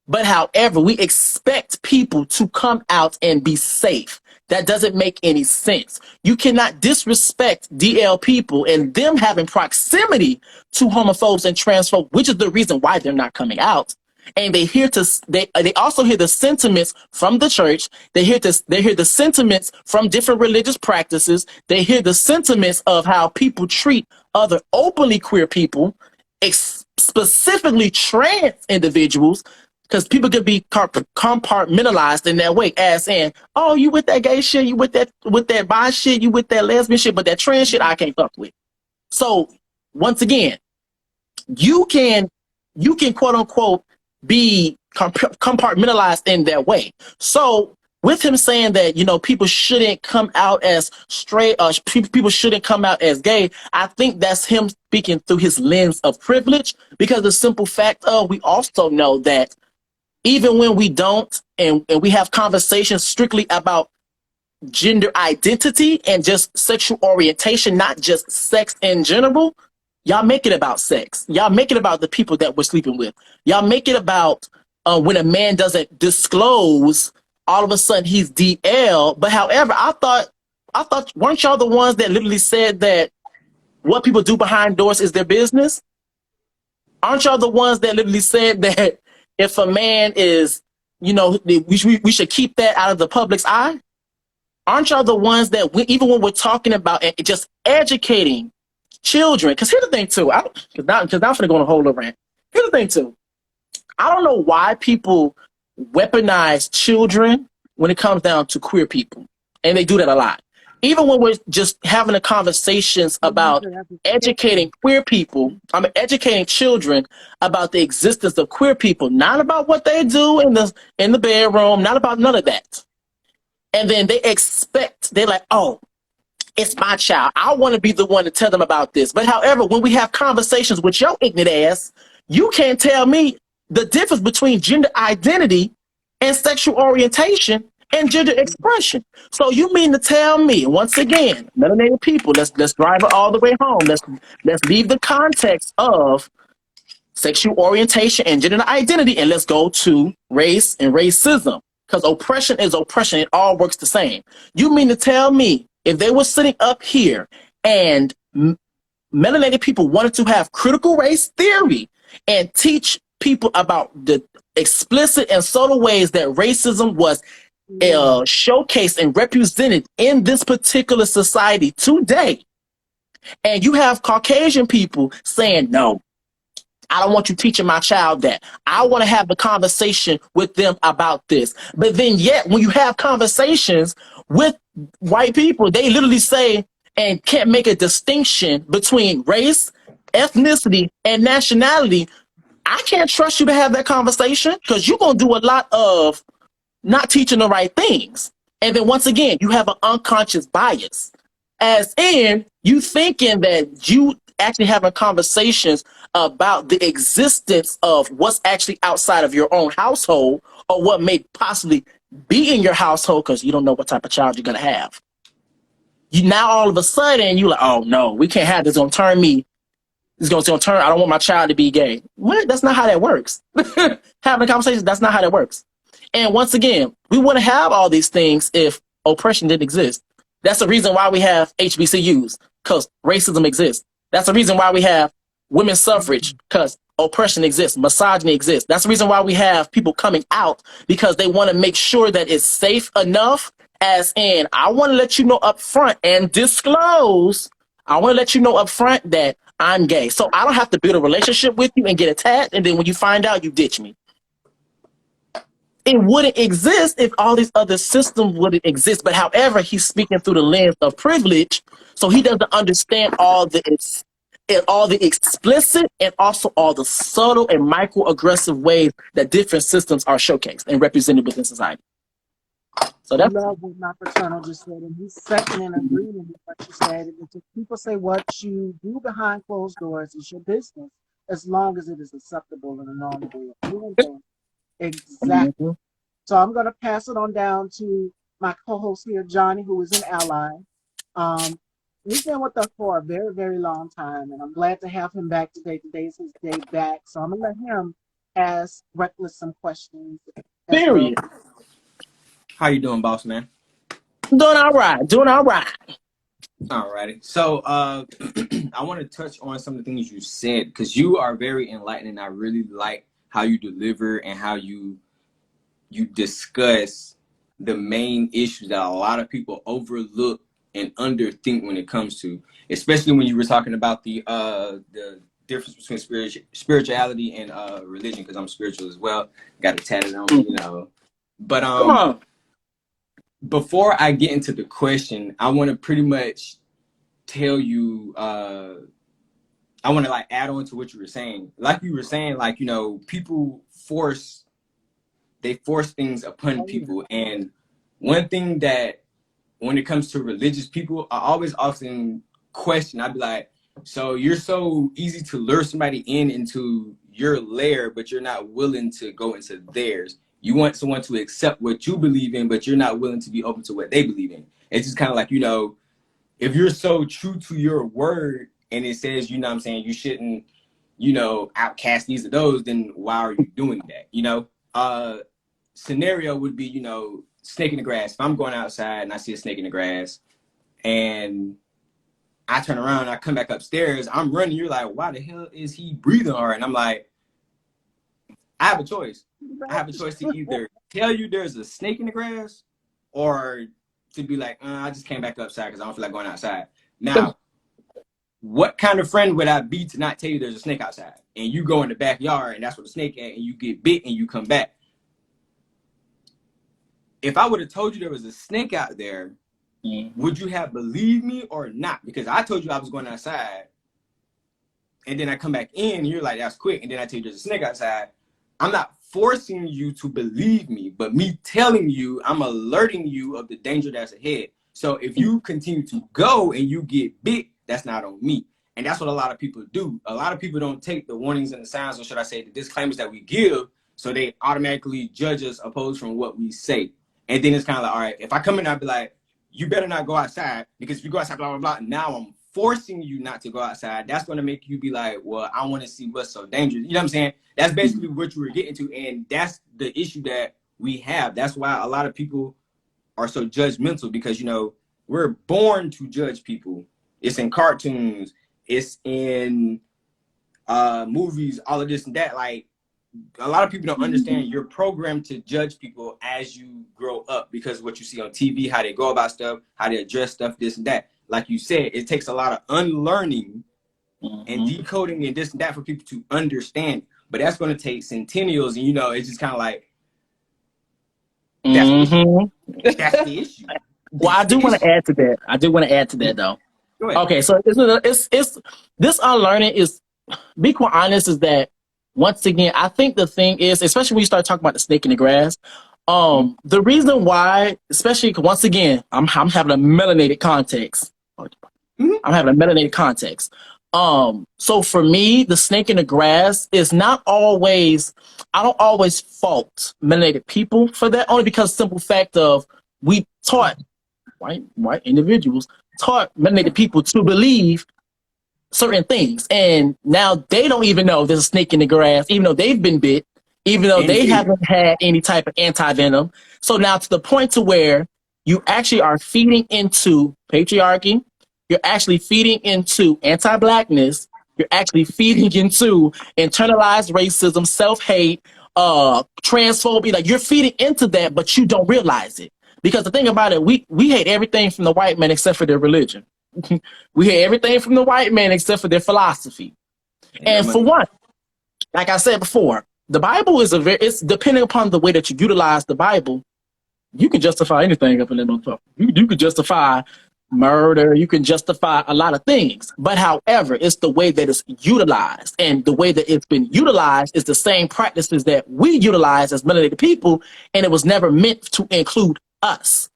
but however, we expect people to come out and be safe? That doesn't make any sense. You cannot disrespect DL people and them having proximity to homophobes and transphobes, which is the reason why they're not coming out. And they also hear the sentiments from the church. They hear the sentiments from different religious practices. They hear the sentiments of how people treat other openly queer people, specifically trans individuals, because people could be compartmentalized in that way, as in, oh, you with that gay shit, you with that bi shit, you with that lesbian shit, but that trans shit I can't fuck with. So once again, you can quote unquote be compartmentalized in that way. So with him saying that, people shouldn't come out as straight, people shouldn't come out as gay, I think that's him speaking through his lens of privilege, because the simple fact of, we also know that even when we don't, and we have conversations strictly about gender identity and just sexual orientation, not just sex in general, y'all make it about sex. Y'all make it about the people that we're sleeping with. Y'all make it about when a man doesn't disclose, all of a sudden he's DL. But however, I thought, weren't y'all the ones that literally said that what people do behind doors is their business? Aren't y'all the ones that literally said that if a man is, we should keep that out of the public's eye? Aren't y'all the ones that even when we're talking about just educating children? Because here's the thing too, because now I'm going to go on a whole rant. Here's the thing too, I don't know why people weaponize children when it comes down to queer people, and they do that a lot. Even when we're just having the conversations about educating queer people, educating children about the existence of queer people, not about what they do in the bedroom, not about none of that. And then they're like, oh, it's my child, I want to be the one to tell them about this. But however, when we have conversations with your ignorant ass, you can't tell me the difference between gender identity and sexual orientation and gender expression. So you mean to tell me, once again, melanated people, let's drive it all the way home. Let's leave the context of sexual orientation and gender identity, and let's go to race and racism. Because oppression is oppression. It all works the same. You mean to tell me if they were sitting up here and melanated people wanted to have critical race theory and teach people about the explicit and subtle ways that racism was showcased and represented in this particular society today, and you have Caucasian people saying, no, I don't want you teaching my child that. I want to have a conversation with them about this. But then yet, when you have conversations with white people, they literally say and can't make a distinction between race, ethnicity, and nationality. I can't trust you to have that conversation, because you're going to do a lot of not teaching the right things. And then once again, you have an unconscious bias, as in you thinking that you actually having conversations about the existence of what's actually outside of your own household, or what may possibly be in your household, because you don't know what type of child you're going to have. You now all of a sudden you like, oh no, we can't have this. It's gonna turn me. It's gonna turn. I don't want my child to be gay. What? That's not how that works. Having a conversation. That's not how that works. And once again, we wouldn't have all these things if oppression didn't exist. That's the reason why we have HBCUs, because racism exists. That's the reason why we have women's suffrage, because oppression exists, misogyny exists. That's the reason why we have people coming out, because they want to make sure that it's safe enough, as in, I want to let you know up front and disclose. I want to let you know up front that I'm gay. So I don't have to build a relationship with you and get attached, and then when you find out, you ditch me. It wouldn't exist if all these other systems wouldn't exist. But however, he's speaking through the lens of privilege, so he doesn't understand all the explicit and also all the subtle and microaggressive ways that different systems are showcased and represented within society. So that's
love what my fraternal just said, and he's second and agreeing with what you said. If people say what you do behind closed doors is your business, as long as it is acceptable and a normal way of doing things. Exactly.
mm-hmm.
So I'm going to pass it on down to my co-host here, Johnny, who is an ally. He's been with us for a very, very long time, and I'm glad to have him back today. Today's his day back, so I'm going to let him ask Reckless some questions.
Period.
Well.
How you doing, boss man?
Doing all right. Doing all right.
Alrighty. So I want to touch on some of the things you said, because you are very enlightening. I really like how you deliver and how you discuss the main issues that a lot of people overlook and underthink when it comes to, especially when you were talking about the difference between spirituality and religion, because I'm spiritual as well. Got it tatted on me, you know. But
Come on.
before I get into the question, I want to pretty much tell you, I want to like add on to what you were saying. Like you were saying, like, you know, people force things upon people. And one thing that when it comes to religious people, I always often question, I'd be like, so you're so easy to lure somebody into your lair, but you're not willing to go into theirs. You want someone to accept what you believe in, but you're not willing to be open to what they believe in. It's just kind of like, you know, if you're so true to your word and it says, you know what I'm saying, you shouldn't, you know, outcast these or those, then why are you doing that? You know, scenario would be, you know, snake in the grass. If I'm going outside and I see a snake in the grass and I turn around and I come back upstairs, I'm running, you're like, why the hell is he breathing hard? And I'm like, I have a choice. I have a choice to either tell you there's a snake in the grass or to be like, I just came back outside because I don't feel like going outside. Now, what kind of friend would I be to not tell you there's a snake outside and you go in the backyard and that's where the snake at and you get bit and you come back? If I would have told you there was a snake out there, would you have believed me or not? Because I told you I was going outside and then I come back in and you're like, that's quick. And then I tell you there's a snake outside. I'm not forcing you to believe me, but me telling you, I'm alerting you of the danger that's ahead. So if you continue to go and you get bit, that's not on me. And that's what a lot of people do. A lot of people don't take the warnings and the signs, or should I say the disclaimers that we give, so they automatically judge us opposed from what we say. And then it's kind of like, all right, if I come in, I'll be like, you better not go outside, because if you go outside, blah, blah, blah, now I'm forcing you not to go outside. That's going to make you be like, well, I want to see what's so dangerous. You know what I'm saying? That's basically what you were getting to. And that's the issue that we have. That's why a lot of people are so judgmental, because, you know, we're born to judge people. It's in cartoons. It's in movies, all of this and that. Like, a lot of people don't understand you're programmed to judge people as you grow up because of what you see on TV, how they go about stuff, how they address stuff, this and that. Like you said, it takes a lot of unlearning and decoding and this and that for people to understand. But that's going to take centennials. And, you know, it's just kind of like, that's the issue. That's the issue.
Well, I do want to add to that. I do want to add to that, though.
Go ahead.
Okay, so it's this unlearning is, be quite honest, is that once again, I think the thing is, especially when you start talking about the snake in the grass, the reason why, especially once again, I'm having a melanated context. I'm having a melanated context. So for me, the snake in the grass is not always, I don't always fault melanated people for that, only because simple fact of we taught white individuals taught melanated people to believe certain things, and now they don't even know there's a snake in the grass, even though they've been bit, even though they haven't had any type of anti-venom. So now to the point to where you actually are feeding into patriarchy, you're actually feeding into anti-blackness, you're actually feeding into internalized racism, self-hate, transphobia. Like, you're feeding into that, but you don't realize it. Because the thing about it, we hate everything from the white man except for their religion. We hate everything from the white man except for their philosophy. And for one, like I said before, the Bible is it's depending upon the way that you utilize the Bible, you can justify anything up in that motherfucker. You could justify murder, you can justify a lot of things. But however, it's the way that it's utilized. And the way that it's been utilized is the same practices that we utilize as melanated people, and it was never meant to include us.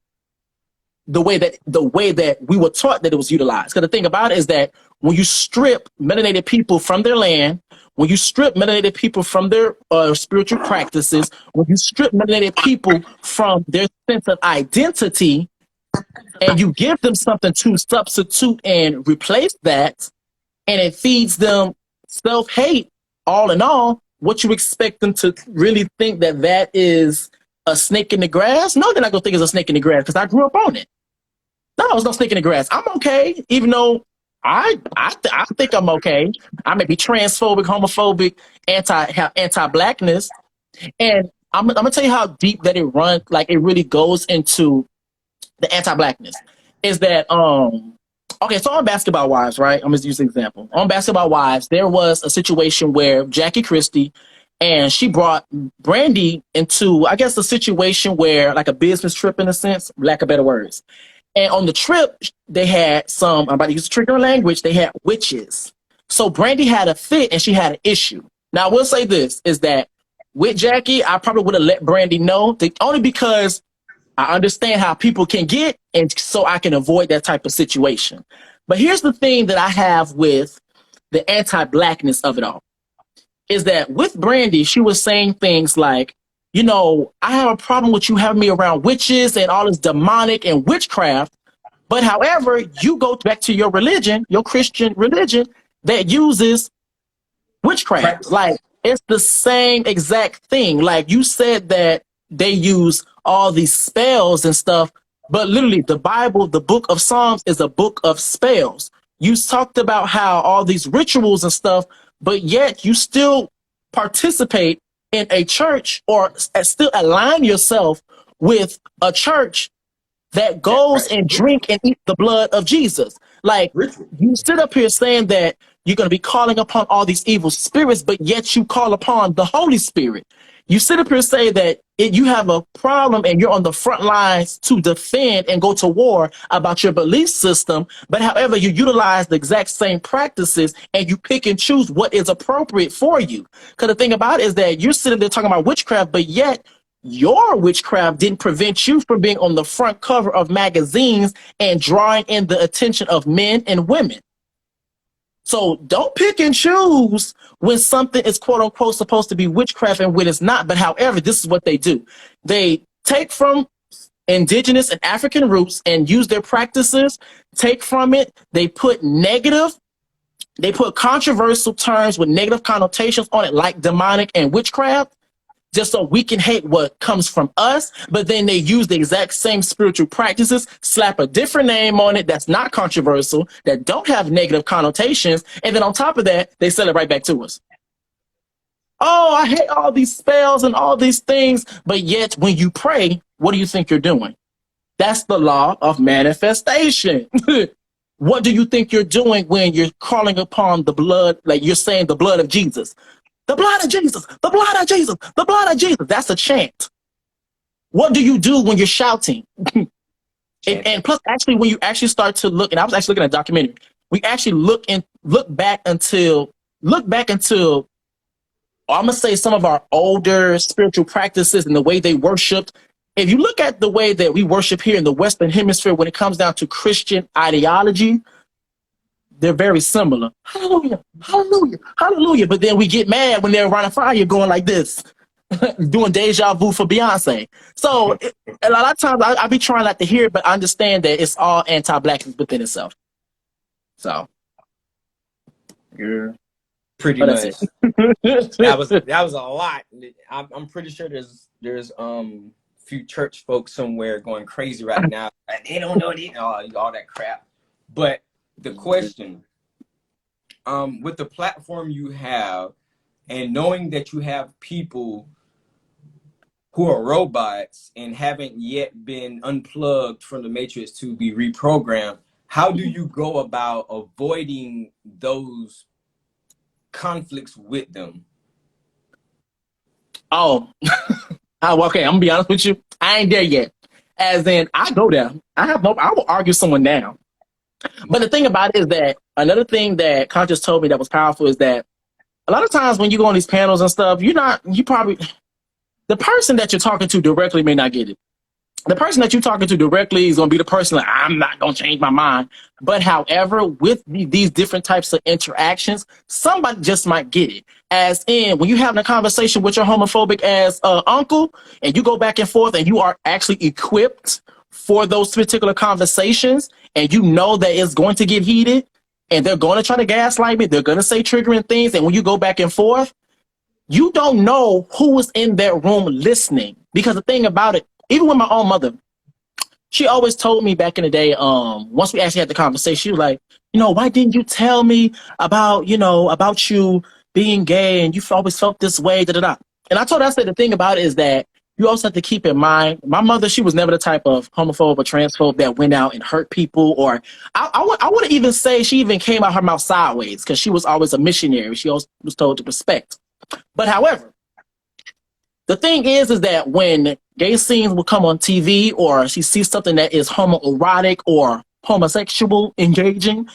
The way that we were taught that it was utilized. Because the thing about it is that when you strip melanated people from their land, when you strip melanated people from their spiritual practices, when you strip melanated people from their sense of identity, and you give them something to substitute and replace that, and it feeds them self-hate, all in all, what you expect them to really think that is a snake in the grass? No, they're not going to think it's a snake in the grass because I grew up on it. No, it's no snake in the grass. I'm okay, even though I think I'm okay. I may be transphobic, homophobic, anti-blackness, and I'm gonna tell you how deep that it runs. Like, it really goes into the anti-blackness. Is that okay? So on Basketball Wives, right? I'm gonna use an example. On Basketball Wives, there was a situation where Jackie Christie, and she brought Brandy into, I guess, a situation where, like, a business trip in a sense, lack of better words. And on the trip, they had I'm about to use trigger language, they had witches. So Brandy had a fit and she had an issue. Now, I will say this, is that with Jackie, I probably would have let Brandy know, only because I understand how people can get, and so I can avoid that type of situation. But here's the thing that I have with the anti-blackness of it all, is that with Brandy, she was saying things like, you know, I have a problem with you having me around witches and all this demonic and witchcraft. But however, you go back to your religion, your Christian religion, that uses witchcraft. Like, it's the same exact thing. Like, you said that they use all these spells and stuff, but literally the Bible, the book of Psalms, is a book of spells. You talked about how all these rituals and stuff, but yet you still participate in a church, or still align yourself with a church that goes and drink and eat the blood of Jesus. Like, you sit up here saying that you're going to be calling upon all these evil spirits, but yet you call upon the Holy Spirit. You sit up here and say that you have a problem and you're on the front lines to defend and go to war about your belief system, but however, you utilize the exact same practices and you pick and choose what is appropriate for you. Because the thing about it is that you're sitting there talking about witchcraft, but yet your witchcraft didn't prevent you from being on the front cover of magazines and drawing in the attention of men and women. So don't pick and choose when something is quote unquote supposed to be witchcraft and when it's not. But however, this is what they do. They take from indigenous and African roots and use their practices, take from it. They put controversial terms with negative connotations on it, like demonic and witchcraft, just so we can hate what comes from us. But then they use the exact same spiritual practices, slap a different name on it that's not controversial, that don't have negative connotations, and then on top of that, they sell it right back to us. Oh, I hate all these spells and all these things, but yet when you pray, what do you think you're doing? That's the law of manifestation. What do you think you're doing when you're calling upon the blood, like you're saying the blood of Jesus? The blood of Jesus, the blood of Jesus, the blood of Jesus. That's a chant. What do you do when you're shouting? and plus, actually, when you actually start to look, and I was actually looking at a documentary, we actually look back until I'm gonna say some of our older spiritual practices and the way they worshipped. If you look at the way that we worship here in the Western Hemisphere, when it comes down to Christian ideology, they're very similar. Hallelujah, hallelujah, hallelujah. But then we get mad when they're around a fire going like this. doing deja vu for Beyonce. So a lot of times I be trying not to hear it, but I understand that it's all anti-blackness within itself. So, yeah.
Pretty
But that's
much.
it.
That was a lot. I'm pretty sure there's few church folks somewhere going crazy right now. They don't know all that crap. But the question, with the platform you have, and knowing that you have people who are robots and haven't yet been unplugged from the matrix to be reprogrammed, how do you go about avoiding those conflicts with them?
Oh, okay. I'm gonna be honest with you. I ain't there yet. As in, I go there. I will argue someone down. But the thing about it is that another thing that Conscious told me that was powerful is that a lot of times when you go on these panels and stuff, the person that you're talking to directly may not get it. The person that you're talking to directly is going to be the person like, I'm not going to change my mind. But however, with these different types of interactions, somebody just might get it. As in, when you're having a conversation with your homophobic ass uncle, and you go back and forth and you are actually equipped for those particular conversations, and you know that it's going to get heated, and they're going to try to gaslight me, they're going to say triggering things, and when you go back and forth, you don't know who was in that room listening. Because the thing about it, even with my own mother, she always told me back in the day, once we actually had the conversation, she was like, why didn't you tell me about you being gay and you always felt this way, da da da. And I told her, I said, the thing about it is that you also have to keep in mind, my mother, she was never the type of homophobe or transphobe that went out and hurt people, or I wouldn't even say she even came out her mouth sideways, because she was always a missionary. She always was told to respect. But however, the thing is that when gay scenes will come on TV, or she sees something that is homoerotic or homosexual engaging,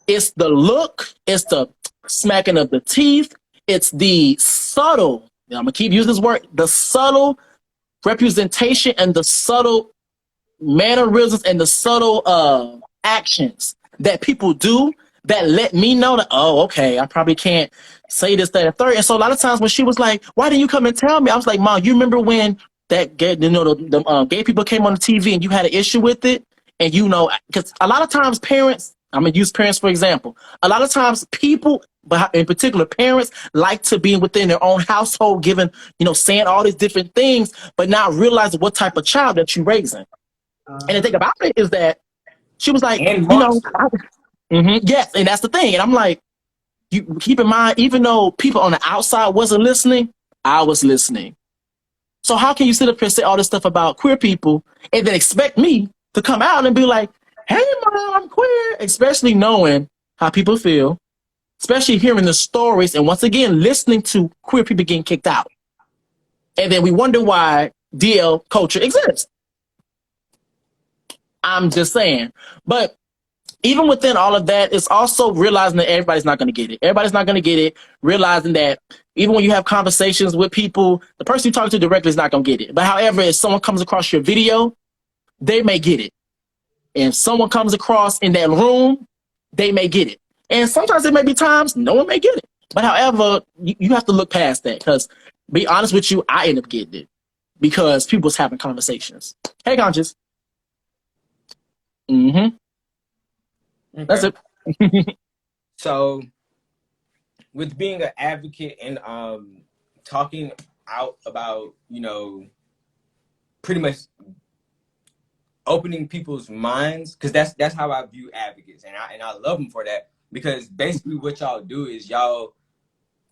it's the look, it's the smacking of the teeth, it's the subtle, I'm gonna keep using this word, the subtle representation and the subtle mannerisms and the subtle actions that people do that let me know that, oh, okay, I probably can't say this, that, and third. And so a lot of times when she was like, why didn't you come and tell me? I was like, Mom, you remember when that gay, the gay people came on the TV and you had an issue with it? And because a lot of times parents, I'm going to use parents for example, a lot of times people, but in particular parents, like to be within their own household, giving, saying all these different things, but not realizing what type of child that you're raising. And the thing about it is that she was like, yes, and that's the thing. And I'm like, you keep in mind, even though people on the outside wasn't listening, I was listening. So how can you sit up here and say all this stuff about queer people and then expect me to come out and be like, hey, Mom, I'm queer, especially knowing how people feel, especially hearing the stories, and once again, listening to queer people getting kicked out. And then we wonder why DL culture exists. I'm just saying. But even within all of that, it's also realizing that everybody's not going to get it. Everybody's not going to get it. Realizing that even when you have conversations with people, the person you talk to directly is not going to get it. But however, if someone comes across your video, they may get it. And if someone comes across in that room, they may get it. And sometimes there may be times no one may get it. But however, you have to look past that, because be honest with you, I end up getting it because people's having conversations. Hey, Conscious. Mm-hmm. Okay. That's it.
So, with being an advocate and talking out about, pretty much opening people's minds, because that's how I view advocates, and I love them for that, because basically what y'all do is y'all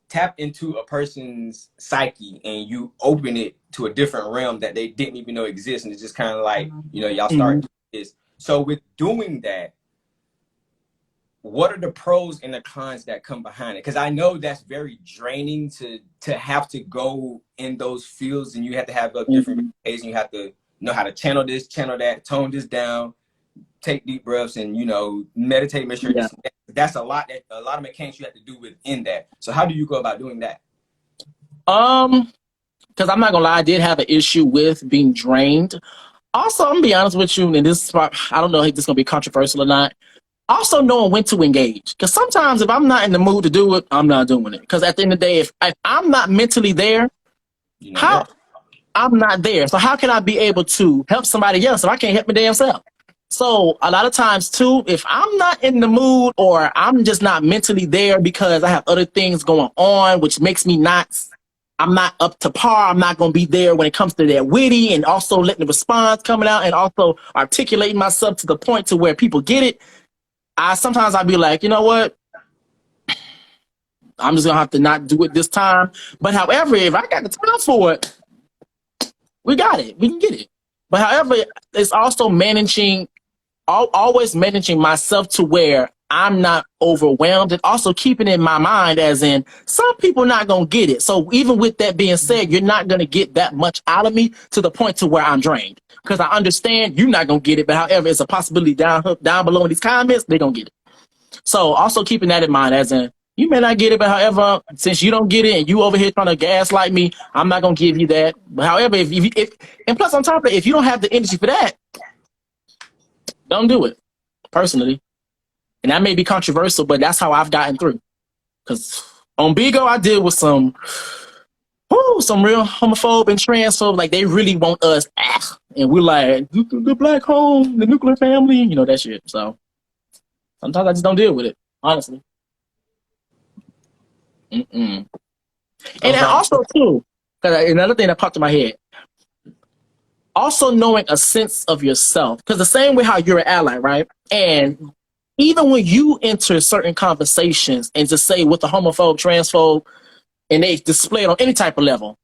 tap into a person's psyche and you open it to a different realm that they didn't even know exists, and it's just kind of like, y'all start doing this. So with doing that, what are the pros and the cons that come behind it? Because I know that's very draining to have to go in those fields, and you have to have a different ways, and you have to know how to channel this, channel that, tone this down, take deep breaths, and meditate, make sure that's a lot of mechanics you have to do within that. So how do you go about doing that?
Because I'm not gonna lie, I did have an issue with being drained. Also, I'm gonna be honest with you, and this is I don't know if this is gonna be controversial or not. Also knowing when to engage. Because sometimes if I'm not in the mood to do it, I'm not doing it. Because at the end of the day, if I'm not mentally there,
You're not
How
there.
I'm not there. So how can I be able to help somebody else if I can't help my damn self? So a lot of times too, if I'm not in the mood or I'm just not mentally there because I have other things going on, which makes me I'm not up to par. I'm not going to be there when it comes to that witty and also letting the response coming out and also articulating myself to the point to where people get it. Sometimes I'll be like, you know what? I'm just going to have to not do it this time. But however, if I got the time for it, we got it. We can get it. But however, it's also always managing myself to where I'm not overwhelmed and also keeping in my mind as in some people not going to get it. So even with that being said, you're not going to get that much out of me to the point to where I'm drained because I understand you're not going to get it. But however, it's a possibility down below in these comments, they're going to get it. So also keeping that in mind as in you may not get it, but however, since you don't get it and you over here trying to gaslight me, I'm not going to give you that. But however, if and plus on top of it, if you don't have the energy for that, don't do it personally. And that may be controversial, but that's how I've gotten through. Because on Bigo, I deal with some real homophobe and transphobe. Like, they really want us, and we're like, the black home, the nuclear family, you know, that shit. So sometimes I just don't deal with it, honestly. And then also, too, because another thing that popped in my head, also knowing a sense of yourself. Because the same way how you're an ally, right? And even when you enter certain conversations and just say with the homophobe, transphobe, and they display it on any type of level,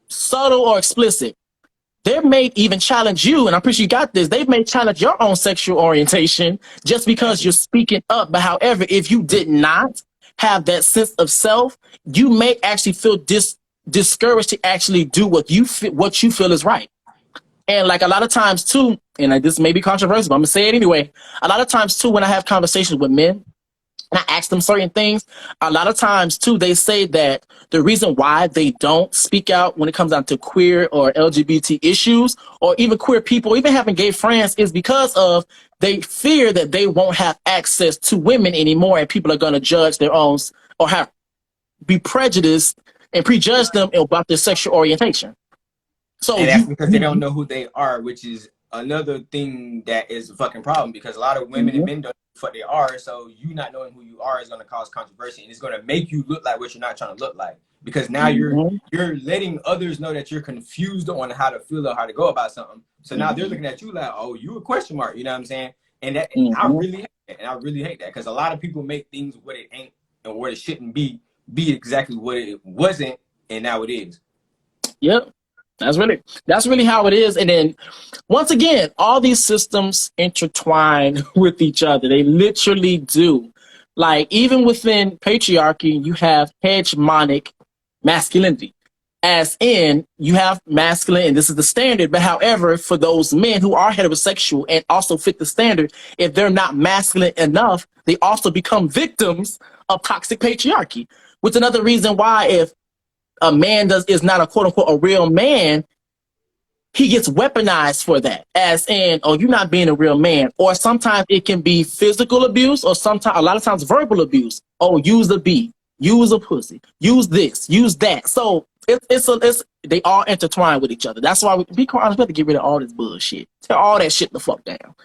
subtle or explicit, they may even challenge you, and I'm pretty sure you got this, they may challenge your own sexual orientation just because you're speaking up. But however, if you did not have that sense of self, you may actually feel discouraged to actually do what you feel is right. And like a lot of times too, and this may be controversial, but I'm gonna say it anyway. A lot of times too, when I have conversations with men and I ask them certain things, a lot of times too, they say that the reason why they don't speak out when it comes down to queer or LGBT issues, or even queer people, even having gay friends, is because of they fear that they won't have access to women anymore, and people are gonna judge their own or be prejudiced and prejudge them about their sexual orientation. So
and that's because they don't know who they are, which is another thing that is a fucking problem, because a lot of women and men don't know who they are. So you not knowing who you are is going to cause controversy, and it's going to make you look like what you're not trying to look like, because now you're letting others know that you're confused on how to feel or how to go about something. So now they're looking at you like, oh, you a question mark, you know what I'm saying? And that I really hate that, and I really hate that, because a lot of people make things what it ain't and what it shouldn't be exactly what it wasn't, and now it is.
Yep. That's really how it is. And then once again, all these systems intertwine with each other. They literally do. Like, even within patriarchy, you have hegemonic masculinity. As in, you have masculine, and this is the standard. But however, for those men who are heterosexual and also fit the standard, if they're not masculine enough, they also become victims of toxic patriarchy. Which is another reason why, if a man is not a quote unquote a real man, he gets weaponized for that, as in, oh, you're not being a real man. Or sometimes it can be physical abuse, or sometimes, a lot of times, verbal abuse. Oh, use a B, use a pussy, use this, use that. So it's they all intertwine with each other. That's why we have to get rid of all this bullshit. Tear all that shit the fuck down,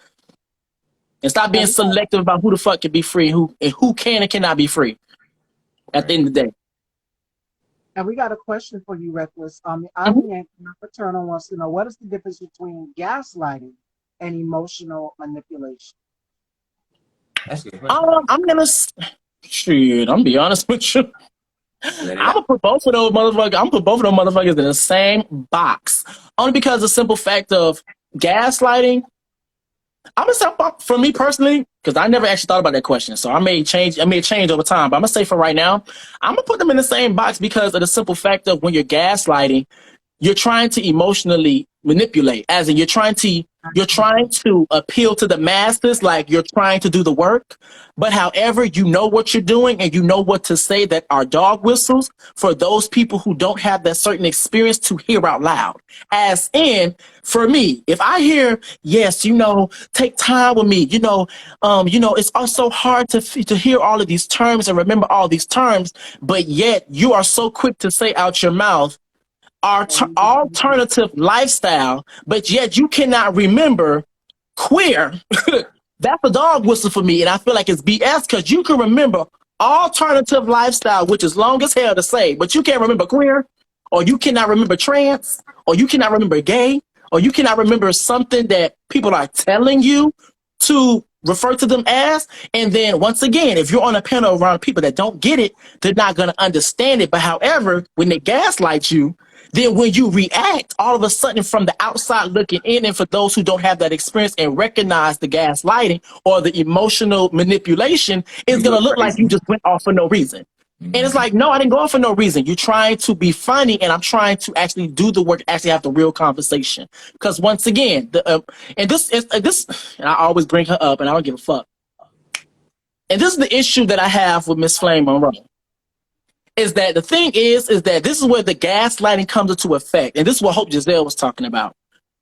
and stop being selective about who the fuck can be free and who can and cannot be free. At the end of the day.
And we got a question for you, Reckless. Our fraternal wants to know, what is the difference between gaslighting and emotional manipulation?
That's good.
I'm gonna be honest with you. I'm gonna put both of those motherfuckers in the same box. Only because the simple fact of gaslighting. I'm gonna say, for me personally, because I never actually thought about that question, so I may change over time. But I'm gonna say for right now, I'm gonna put them in the same box because of the simple fact of when you're gaslighting, you're trying to emotionally manipulate, as in you're trying to appeal to the masses, like you're trying to do the work. But however, you know what you're doing and you know what to say that are dog whistles for those people who don't have that certain experience to hear out loud. As in, for me, if I hear, yes, take time with me, it's also hard to hear all of these terms and remember all these terms, but yet you are so quick to say out your mouth, alternative lifestyle, but yet you cannot remember queer. That's a dog whistle for me, and I feel like it's BS because you can remember alternative lifestyle, which is long as hell to say, but you can't remember queer, or you cannot remember trans, or you cannot remember gay, or you cannot remember something that people are telling you to refer to them as. And then once again, if you're on a panel around people that don't get it, they're not going to understand it. But however, when they gaslight you, then when you react, all of a sudden from the outside looking in, and for those who don't have that experience and recognize the gaslighting or the emotional manipulation, it's going to look like you just went off for no reason. And it's like, no, I didn't go off for no reason. You're trying to be funny, and I'm trying to actually do the work, actually have the real conversation. Because once again, and I always bring her up, and I don't give a fuck. And this is the issue that I have with Miss Flame Monroe. Is that the thing is that this is where the gaslighting comes into effect. And this is what Hope Giselle was talking about.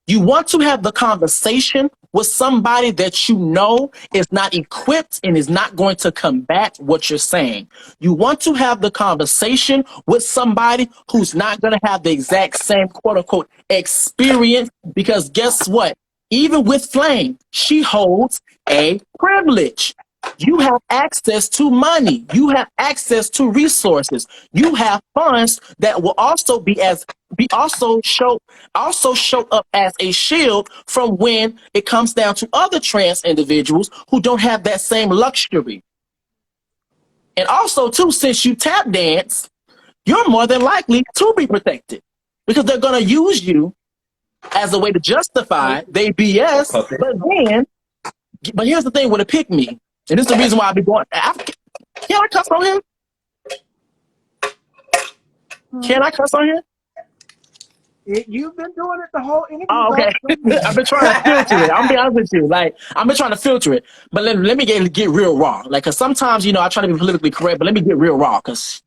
You want to have the conversation with somebody that you know is not equipped and is not going to combat what you're saying. You want to have the conversation with somebody who's not going to have the exact same quote unquote experience, because guess what? Even with Flame, she holds a privilege. You have access to money. You have access to resources. You have funds that will also show up as a shield from when it comes down to other trans individuals who don't have that same luxury. And also, too, since you tap dance, you're more than likely to be protected because they're going to use you as a way to justify their BS. But here's the thing with a pick me. And this is the reason why I be going. Can I cuss on here? Can I cuss on here?
You've been doing it the whole interview.
Oh, okay. I've been trying to filter it. I'm be honest with you. Like, I've been trying to filter it. But let me get real raw. Like, because sometimes, I try to be politically correct, but let me get real raw. Because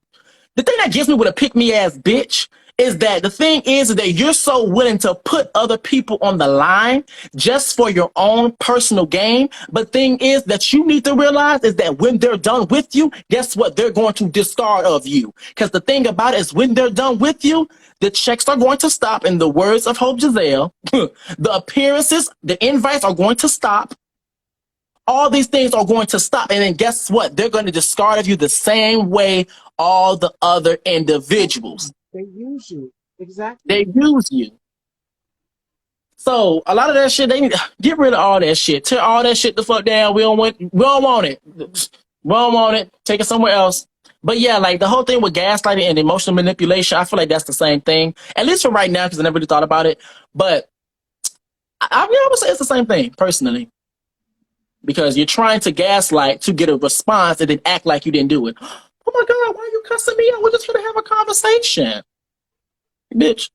the thing that gets me with a pick-me-ass bitch is that the thing is that you're so willing to put other people on the line just for your own personal gain. But thing is that you need to realize is that when they're done with you, guess what? They're going to discard of you. Because the thing about it is when they're done with you, the checks are going to stop. In the words of Hope Giselle, the appearances, the invites are going to stop. All these things are going to stop. And then guess what? They're going to discard of you the same way all the other individuals.
They use you. Exactly.
They use you. So a lot of that shit, they need to get rid of all that shit. Tear all that shit the fuck down. We don't want it. We don't want it. Take it somewhere else. But yeah, like the whole thing with gaslighting and emotional manipulation, I feel like that's the same thing. At least for right now, because I never really thought about it. But I would say it's the same thing, personally. Because you're trying to gaslight to get a response and then act like you didn't do it. Oh my God, why are you cussing me out? We're just going to have a conversation. Bitch.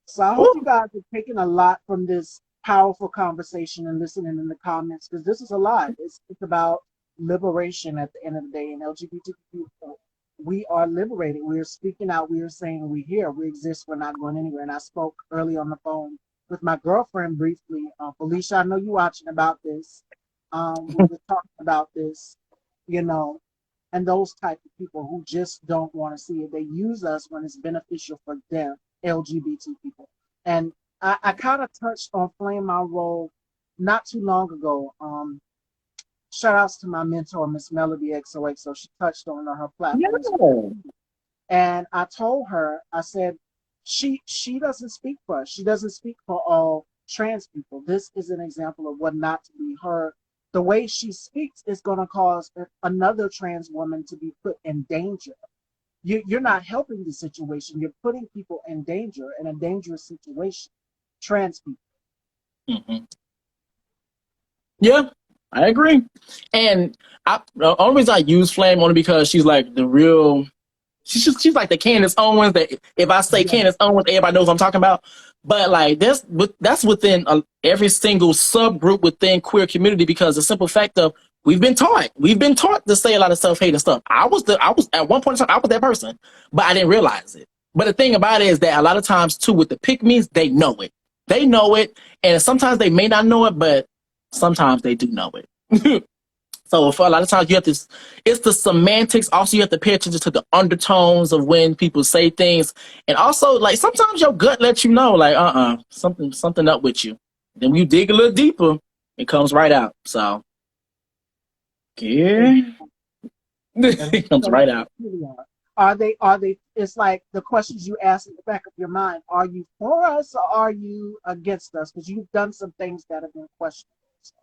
So I hope you guys are taking a lot from this powerful conversation and listening in the comments, because this is a lot. It's about liberation at the end of the day. And LGBTQ, we are liberated. We are speaking out. We are saying we're here. We exist. We're not going anywhere. And I spoke early on the phone with my girlfriend briefly. Felicia, I know you're watching about this. We were talking about this, and those type of people who just don't want to see it. They use us when it's beneficial for them, LGBT people. And I kind of touched on Flame Monroe not too long ago. Shout outs to my mentor, Miss Melody XOXO. She touched on her platform. Yeah. And I told her, I said, she doesn't speak for us. She doesn't speak for all trans people. This is an example of what not to be heard. The way she speaks is going to cause another trans woman to be put in danger. You're not helping the situation. You're putting people in danger, in a dangerous situation. Trans people.
Mm-hmm. Yeah, I agree. And the only reason I use Flame only because she's like the real. She's like the Candace Owens. That if I say Candace Owens, everybody knows what I'm talking about. But like that's within every single subgroup within queer community, because the simple fact of we've been taught to say a lot of self-hate and stuff. I was at one point in time, I was that person, but I didn't realize it. But the thing about it is that a lot of times too with the pick-me's, they know it, and sometimes they may not know it, but sometimes they do know it. So for a lot of times you have to, it's the semantics. Also, you have to pay attention to the undertones of when people say things. And also, like, sometimes your gut lets you know, like, something up with you. Then when you dig a little deeper, it comes right out. So, yeah, it comes right out.
Are they, it's like the questions you ask in the back of your mind, are you for us or are you against us? Because you've done some things that have been questionable. So.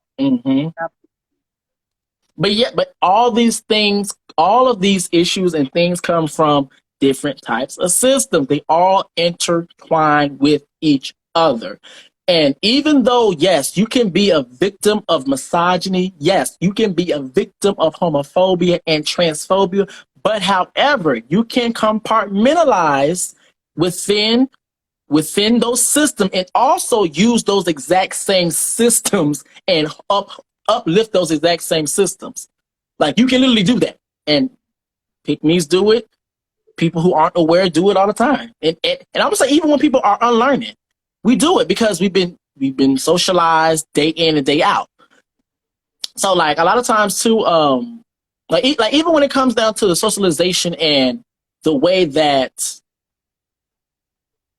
But all these things, all of these issues and things come from different types of systems. They all intertwine with each other. And even though, yes, you can be a victim of misogyny, yes, you can be a victim of homophobia and transphobia, but however, you can compartmentalize within those systems and also use those exact same systems and uplift those exact same systems. Like, you can literally do that. And pick-me's do it. People who aren't aware do it all the time. And I would say even when people are unlearning, we do it because we've been socialized day in and day out. So like a lot of times too, like even when it comes down to the socialization and the way that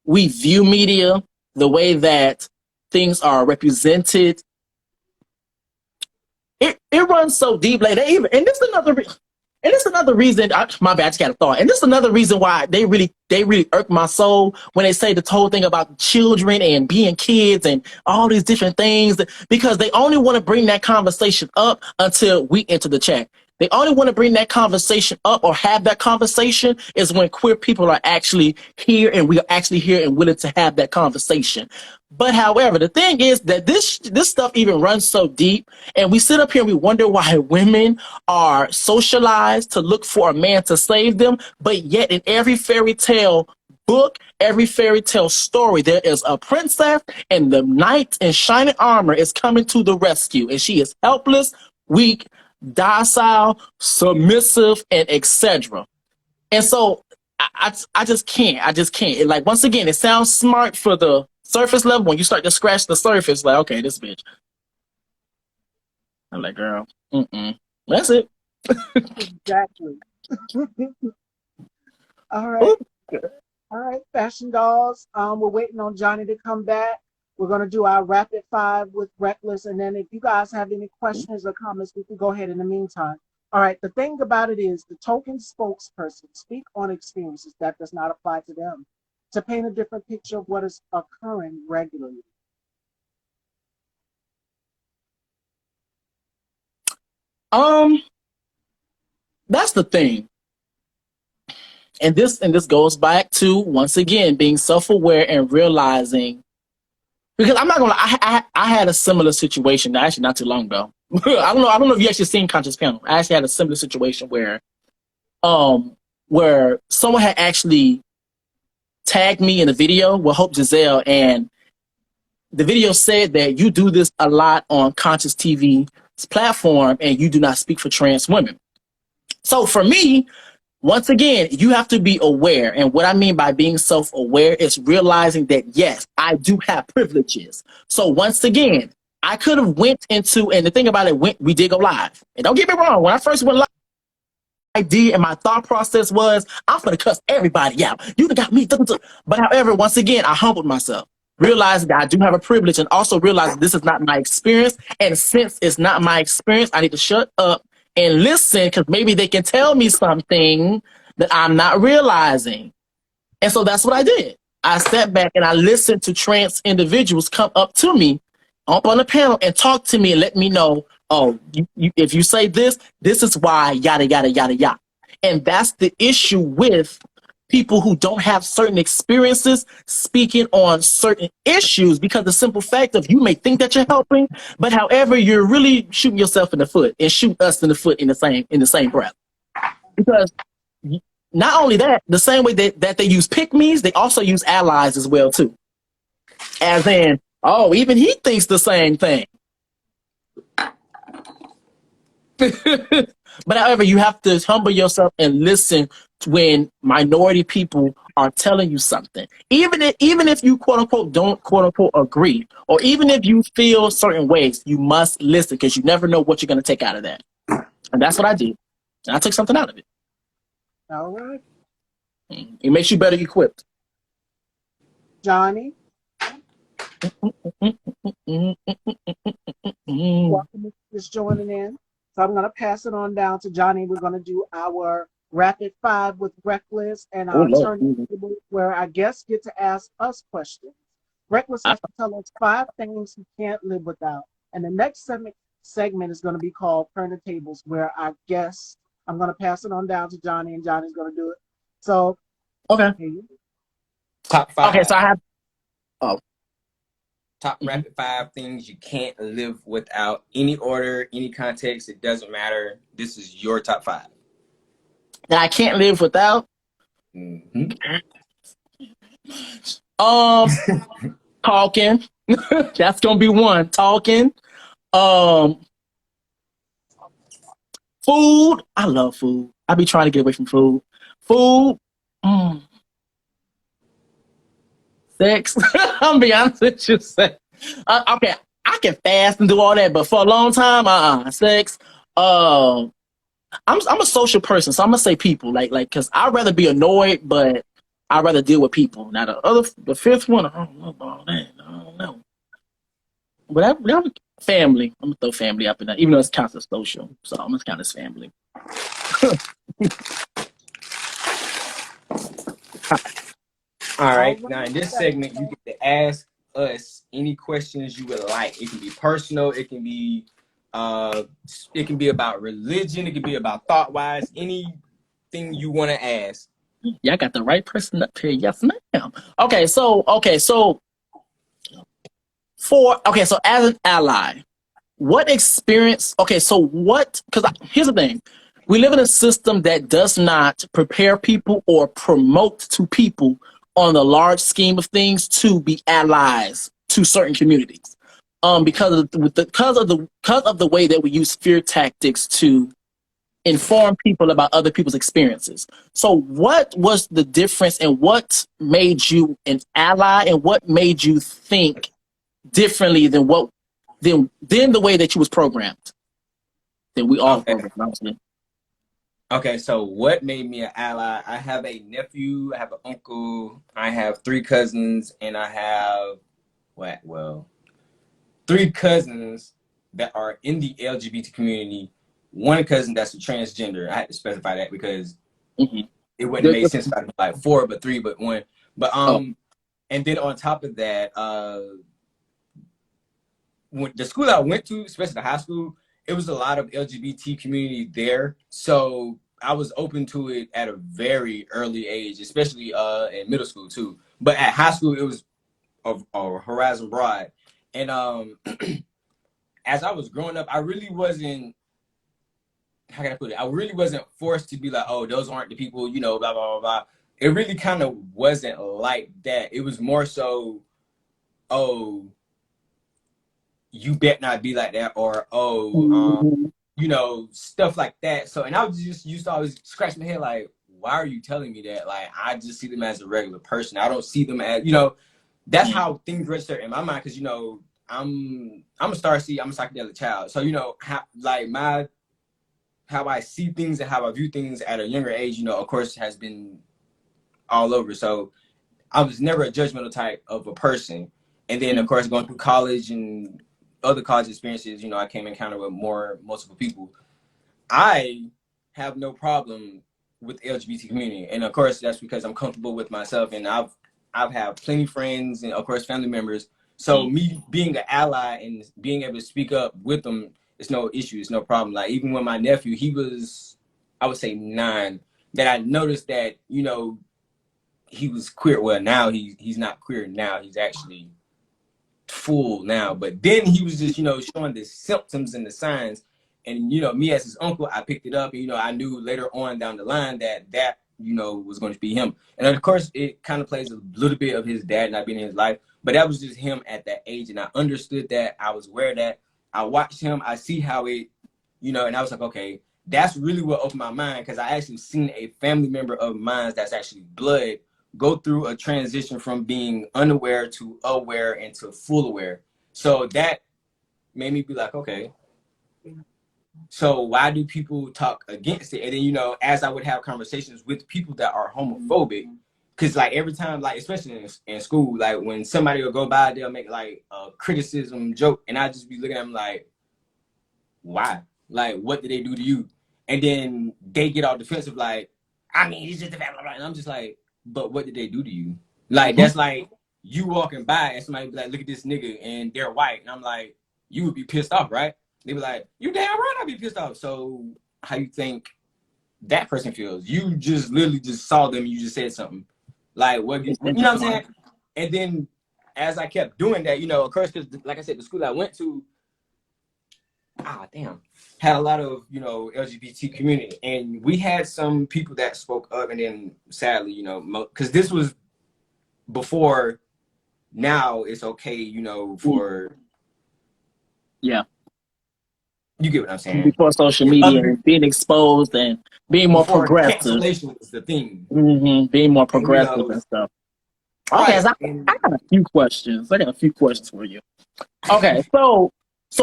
we view media, the way that things are represented, it runs so deep. Like they even, and this is another reason. My bad, I just got a thought. And this is another reason why they really irk my soul when they say the whole thing about children and being kids and all these different things, because they only want to bring that conversation up until we enter the chat. They only want to bring that conversation up or have that conversation is when queer people are actually here and we are actually here and willing to have that conversation. But however, the thing is that this stuff even runs so deep, and we sit up here and we wonder why women are socialized to look for a man to save them, but yet in every fairy tale book, every fairy tale story, there is a princess and the knight in shining armor is coming to the rescue, and she is helpless, weak, docile, submissive, and etc. And so I just can't. Like, once again, it sounds smart for the surface level. When you start to scratch the surface, like, okay, this bitch. I'm like, girl, that's it.
Exactly. All right. All right, Fashion Dolls. We're waiting on Johnny to come back. We're going to do our rapid five with Reckless. And then if you guys have any questions or comments, we can go ahead in the meantime. All right, the thing about it is the token spokesperson speak on experiences that does not apply to them to paint a different picture of what is occurring regularly.
That's the thing. And this goes back to, once again, being self-aware and realizing, because I'm not gonna lie, I had a similar situation actually not too long ago. I don't know if you actually seen Conscious Panel. I actually had a similar situation where someone had actually tagged me in a video with Hope Giselle, and the video said that you do this a lot on Conscious TV's platform and you do not speak for trans women. So for me, once again, you have to be aware. And what I mean by being self-aware is realizing that, yes, I do have privileges. So once again, I could have went into, and the thing about it, we did go live. And don't get me wrong, when I first went live, I did, and my thought process was, I'm going to cuss everybody out. You done got me. But however, once again, I humbled myself. Realized that I do have a privilege, and also realized this is not my experience. And since it's not my experience, I need to shut up and listen, because maybe they can tell me something that I'm not realizing. And so that's what I did. I sat back and I listened to trans individuals come up to me up on the panel and talk to me and let me know, oh, if you say this, this is why, yada, yada, yada, yada. And that's the issue with people who don't have certain experiences speaking on certain issues, because the simple fact of, you may think that you're helping, but however, you're really shooting yourself in the foot and shoot us in the foot in the same breath. Because not only that, the same way that they use pick-me's, they also use allies as well too. As in, oh, even he thinks the same thing. But however, you have to humble yourself and listen when minority people are telling you something. Even if you quote unquote don't quote unquote agree, or even if you feel certain ways, you must listen, because you never know what you're going to take out of that. And that's what I did. And I took something out of it.
All right.
It makes you better equipped.
Johnny,
Mm.
welcome for just joining in. So I'm going to pass it on down to Johnny. We're going to do our rapid five with Reckless and
Oh
our
Lord.
turntable where our guests get to ask us questions. Reckless
I,
has to tell us 5 things he can't live without. And the next segment is going to be called Turntables, where our guests, I'm going to pass it on down to Johnny, and Johnny's going to do it. So,
okay.
here you
Top
Okay. So I
five.
have. Oh.
Top
Mhm.
rapid five things you can't live without. Any order, any context, it doesn't matter. This is your top five.
That I can't live without.
Mm-hmm.
Um, talking. That's gonna be one. Talking. Um, food. I love food. I be trying to get away from food. Food. Mm, sex. I'm be honest with you. Sex. Okay, I can fast and do all that, but for a long time, sex. Um, I'm a social person, so I'm gonna say people. Because I'd rather be annoyed, but I'd rather deal with people. Now the fifth one, I don't know about that. I don't know. But that family. I'm gonna throw family up in that, even though it's counts as social. So I'm gonna count as family.
All
All
right.
right.
Now in this segment, you get to ask us any questions you would like. It can be personal. It can be about religion. It can be about thought wise. Anything you want to ask.
Yeah, I got the right person up here. Yes, ma'am. So so as an ally, what experience? Okay, so what? Because here's the thing: we live in a system that does not prepare people or promote to people on the large scheme of things to be allies to certain communities. Because of the way that we use fear tactics to inform people about other people's experiences. So, what was the difference, and what made you an ally, and what made you think differently than the way that you was programmed? That we all
Okay.
programmed, honestly.
Okay. So what made me an ally? I have a nephew. I have an uncle. I have 3 cousins, and I have what? Well, 3 cousins that are in the LGBT community. One cousin that's a transgender. I had to specify that because
Mm-hmm.
it wouldn't have made sense if I had like 4, but 3, but 1. But
Oh,
and then on top of that, when the school I went to, especially the high school, it was a lot of LGBT community there. So I was open to it at a very early age, especially in middle school too. But at high school, it was a horizon broad. And as I was growing up, I really wasn't, how can I put it? I really wasn't forced to be like, oh, those aren't the people, blah, blah, blah, blah. It really kind of wasn't like that. It was more so, oh, you bet not be like that, or
mhm.
stuff like that. So, and I was just used to always scratch my head like, why are you telling me that? Like, I just see them as a regular person. I don't see them as, that's
Yeah.
how things register in my mind. Cause I'm a star seed, I'm a psychedelic child. So, how I see things and how I view things at a younger age, of course, has been all over. So I was never a judgmental type of a person. And then, of course, going through college and other college experiences, I came in encounter with multiple people. I have no problem with the LGBT community, and of course, that's because I'm comfortable with myself, and I've had plenty of friends and of course family members. So me being an ally and being able to speak up with them, it's no issue, it's no problem. Like even with my nephew, he was, I would say 9, that I noticed that he was queer. Well, now he's not queer now. He's actually full now. But then he was just, showing the symptoms and the signs. And, me as his uncle, I picked it up. And, I knew later on down the line that was going to be him. And of course, it kind of plays a little bit of his dad not being in his life. But that was just him at that age. And I understood that. I was aware of that. I watched him. I see how it, and I was like, okay, that's really what opened my mind, because I actually seen a family member of mine that's actually blood go through a transition from being unaware to aware and to full aware. So that made me be like, okay, So why do people talk against it? And then, you know, as I would have conversations with people that are homophobic, because like every time, like especially in school, like when somebody will go by, they'll make like a criticism joke, and I just be looking at them like, why? Like, what did they do to you? And then they get all defensive, like, I mean, he's just a blah, blah, blah. And I'm just like, but what did they do to you? Like, that's like you walking by and somebody be like, look at this nigga, and they're white. And I'm like, you would be pissed off, right? They be like, you damn right I'd be pissed off. So how you think that person feels? You just literally just saw them and you just said something. Like, what, you know what I'm saying? And then as I kept doing that, you know, of course, because like I said, the school I went to, had a lot of, you know, LGBT community. And we had some people that spoke up, and then sadly, you know, because this was before, now it's okay, you know, for...
Yeah.
You get what I'm saying?
Before social media and being exposed and being more progressive.
Cancellation was the thing.
Being more progressive and stuff. Okay,
right.
so I got a few questions. I got a few questions for you. Okay, so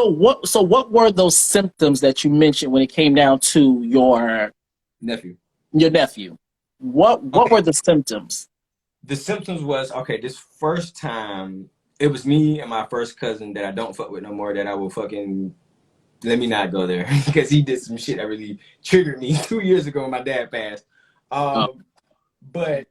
what were those symptoms that you mentioned when it came down to your
nephew?
What were the symptoms?
The symptoms was, okay, this first time, it was me and my first cousin that I don't fuck with no more, that I will fucking... Let me not go there, because he did some shit that really triggered me 2 years ago when my dad passed. But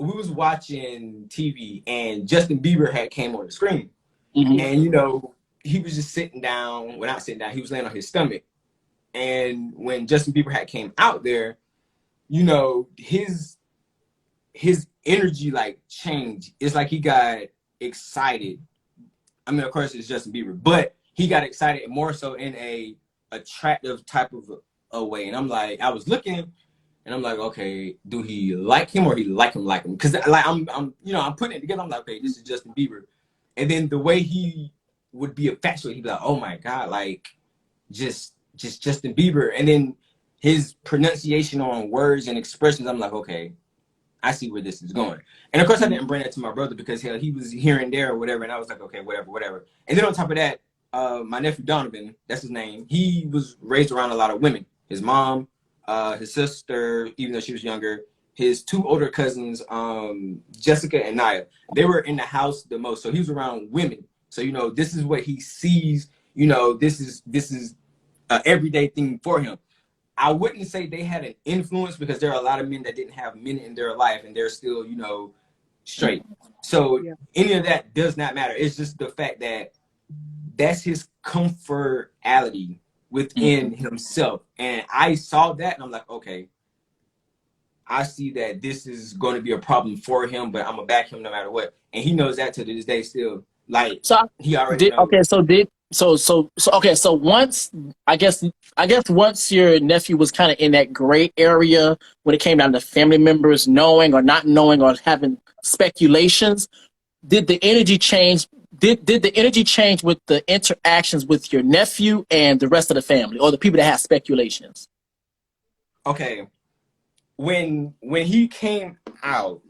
we was watching TV, and Justin Bieber had came on the screen. And, you know, he was just sitting down. Well, not sitting down. He was laying on his stomach. And when Justin Bieber had came out there, you know, his energy, like, changed. It's like he got excited. I mean, of course, it's Justin Bieber, but he got excited more so in a attractive type of a way. And I'm like, I was looking, and I'm like, okay, do he like him or he like him? Because like I'm you know, I'm putting it together. I'm like, okay, this is Justin Bieber. And then the way he would be infatuated, he'd be like, oh my God, like just Justin Bieber. And then his pronunciation on words and expressions, I'm like, okay, I see where this is going. And of course I didn't bring that to my brother, because hell, he was here and there or whatever. And I was like, okay, whatever. And then on top of that, my nephew Donovan, that's his name, he was raised around a lot of women. His mom, his sister, even though she was younger, his two older cousins, Jessica and Naya, they were in the house the most. So he was around women. So, you know, this is what he sees. You know, this is an everyday thing for him. I wouldn't say they had an influence, because there are a lot of men that didn't have men in their life and they're still, you know, straight. So any of that does not matter. It's just the fact that that's his comfortality within himself. And I saw that and I'm like, okay, I see that this is going to be a problem for him, but I'm gonna back him no matter what. And he knows that to this day still. Like, so he already knows.
Okay, so once I guess once your nephew was kind of in that gray area when it came down to family members knowing or not knowing or having speculations, did the energy change? Did the energy change with the interactions with your nephew and the rest of the family, or the people that had speculations?
Okay, when he came out,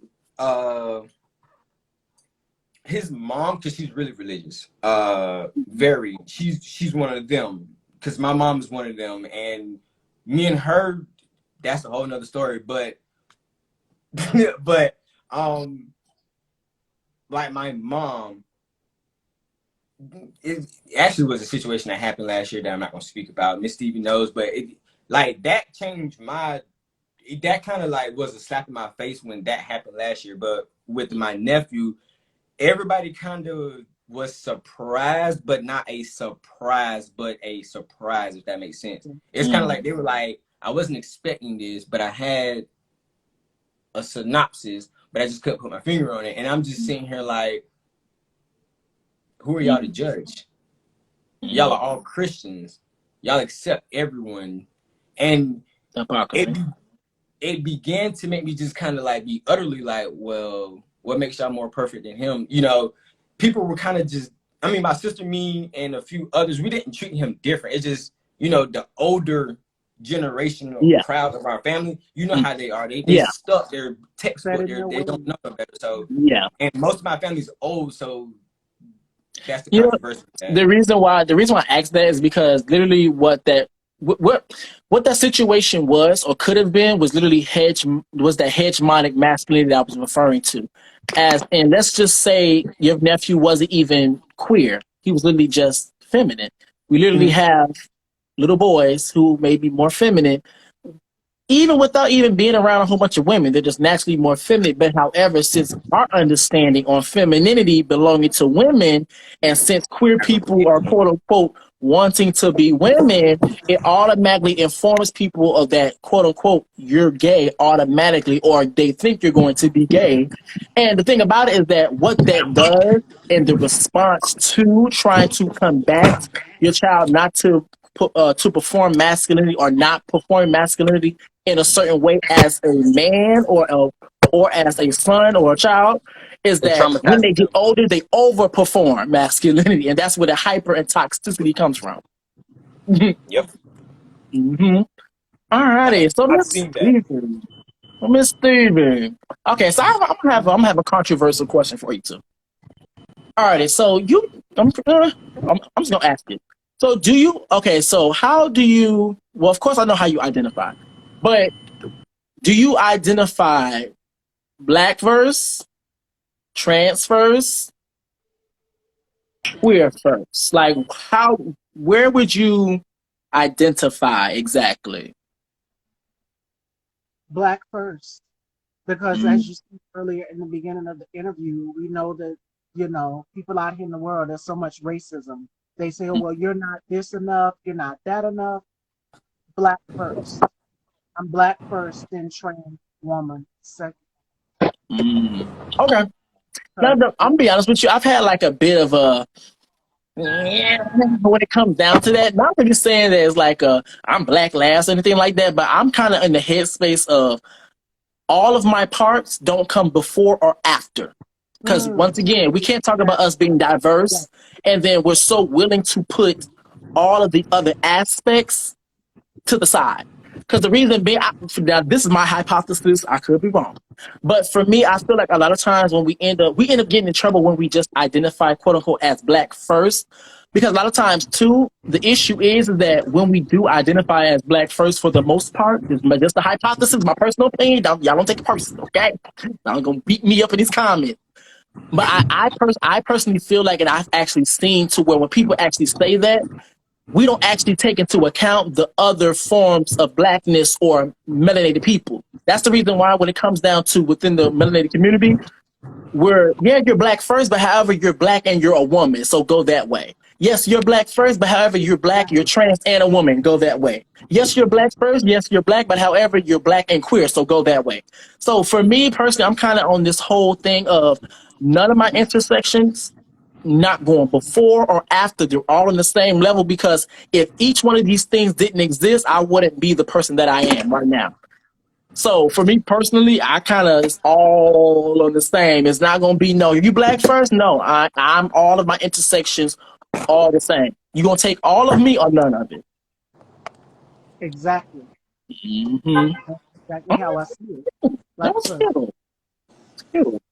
his mom, because she's really religious, very, she's one of them, because my mom is one of them, and me and her, that's a whole nother story. But like my mom, it actually was a situation that happened last year that I'm not going to speak about. Miss Stevie knows, but it, like, that changed that kind of like was a slap in my face when that happened last year. But with my nephew, everybody kind of was surprised, but not a surprise, but a surprise, if that makes sense. It's kind of like they were like, I wasn't expecting this, but I had a synopsis, but I just couldn't put my finger on it. And I'm just sitting here like, who are y'all to judge? Y'all are all Christians. Y'all accept everyone. And it began to make me just kind of like be utterly like, well, what makes y'all more perfect than him? You know, people were kind of just, I mean, my sister, me, and a few others, we didn't treat him different. It's just, you know, the older generational crowd of our family, you know how they are. They stuck their textbook. They don't know no better. So, and most of my family's old, so that's the controversy.
The reason why I asked that is because literally what that what that situation was or could have been was literally that hegemonic masculinity that I was referring to. And let's just say your nephew wasn't even queer. He was literally just feminine. We literally have little boys who may be more feminine even without even being around a whole bunch of women. They're just naturally more feminine. But however, since our understanding on femininity belonging to women, and since queer people are quote unquote wanting to be women, it automatically informs people of that quote unquote you're gay automatically, or they think you're going to be gay. And the thing about it is that what that does in the response to trying to combat your child not to perform masculinity or not perform masculinity in a certain way as a man or as a son or a child is that when they get older, they overperform masculinity, and that's where the hyper and toxicity comes from.
Yep.
Mm-hmm. All righty, so Miss Stevie. Okay, so I'm gonna have a controversial question for you too. All righty, so I'm just gonna ask you. So so how do you? Well, of course I know how you identify, but do you identify black verse, trans first, queer first? Like where would you identify exactly?
Black first. Because as you said earlier in the beginning of the interview, we know that, people out here in the world, there's so much racism. They say, oh, well, you're not this enough, you're not that enough. Black first. I'm black first, then trans woman second.
Okay. Now, I'm gonna be honest with you. I've had like a bit of a when it comes down to that. Not really saying that it's like I'm black last or anything like that, but I'm kind of in the headspace of all of my parts don't come before or after. Because once again, we can't talk about us being diverse, and then we're so willing to put all of the other aspects to the side. Because the reason being, now this is my hypothesis, I could be wrong, but for me, I feel like a lot of times when we end up getting in trouble when we just identify quote unquote as black first. Because a lot of times too, the issue is that when we do identify as black first, for the most part, this is just the hypothesis, my personal opinion. Y'all don't take it personal, okay? Y'all gonna beat me up in these comments. But I personally feel like, and I've actually seen to where when people actually say that, we don't actually take into account the other forms of blackness or melanated people. That's the reason why when it comes down to within the melanated community, you're black first, but however, you're black and you're a woman, so go that way. Yes, you're black first, but however, you're black, you're trans and a woman, go that way. Yes, you're black first, yes, you're black, but however, you're black and queer, so go that way. So for me personally, I'm kind of on this whole thing of none of my intersections not going before or after. They're all on the same level, because if each one of these things didn't exist, I wouldn't be the person that I am right now. So for me personally, I kind of it's all on the same. It's not going to be no, you black first? No, I'm all of my intersections all the same. You going to take all of me or none of it?
Exactly.
Mm-hmm.
Exactly how I see it.
That was cute.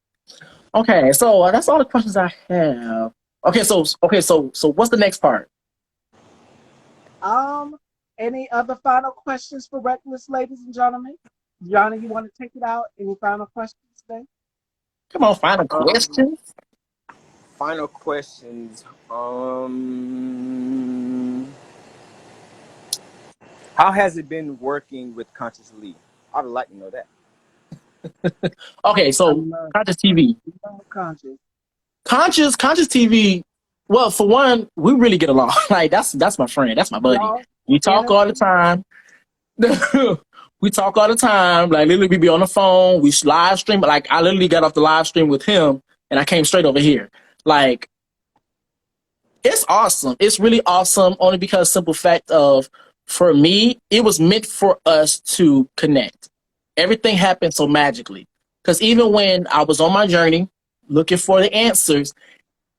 Okay, so that's all the questions I have. Okay, so what's the next part?
Any other final questions for Reckless, ladies and gentlemen? Johnny, you want to take it out? Any final questions today?
Come on, final questions.
Final questions. How has it been working with Conscious Lee? I would like to know that.
Okay, so Conscious TV. Conscious TV. Well, for one, we really get along. Like that's my friend. That's my buddy. We talk all the time. We talk all the time. Like literally, we be on the phone. We live stream. Like I literally got off the live stream with him, and I came straight over here. Like it's awesome. It's really awesome. Only because simple fact of, for me, it was meant for us to connect. Everything happened so magically. Because even when I was on my journey looking for the answers,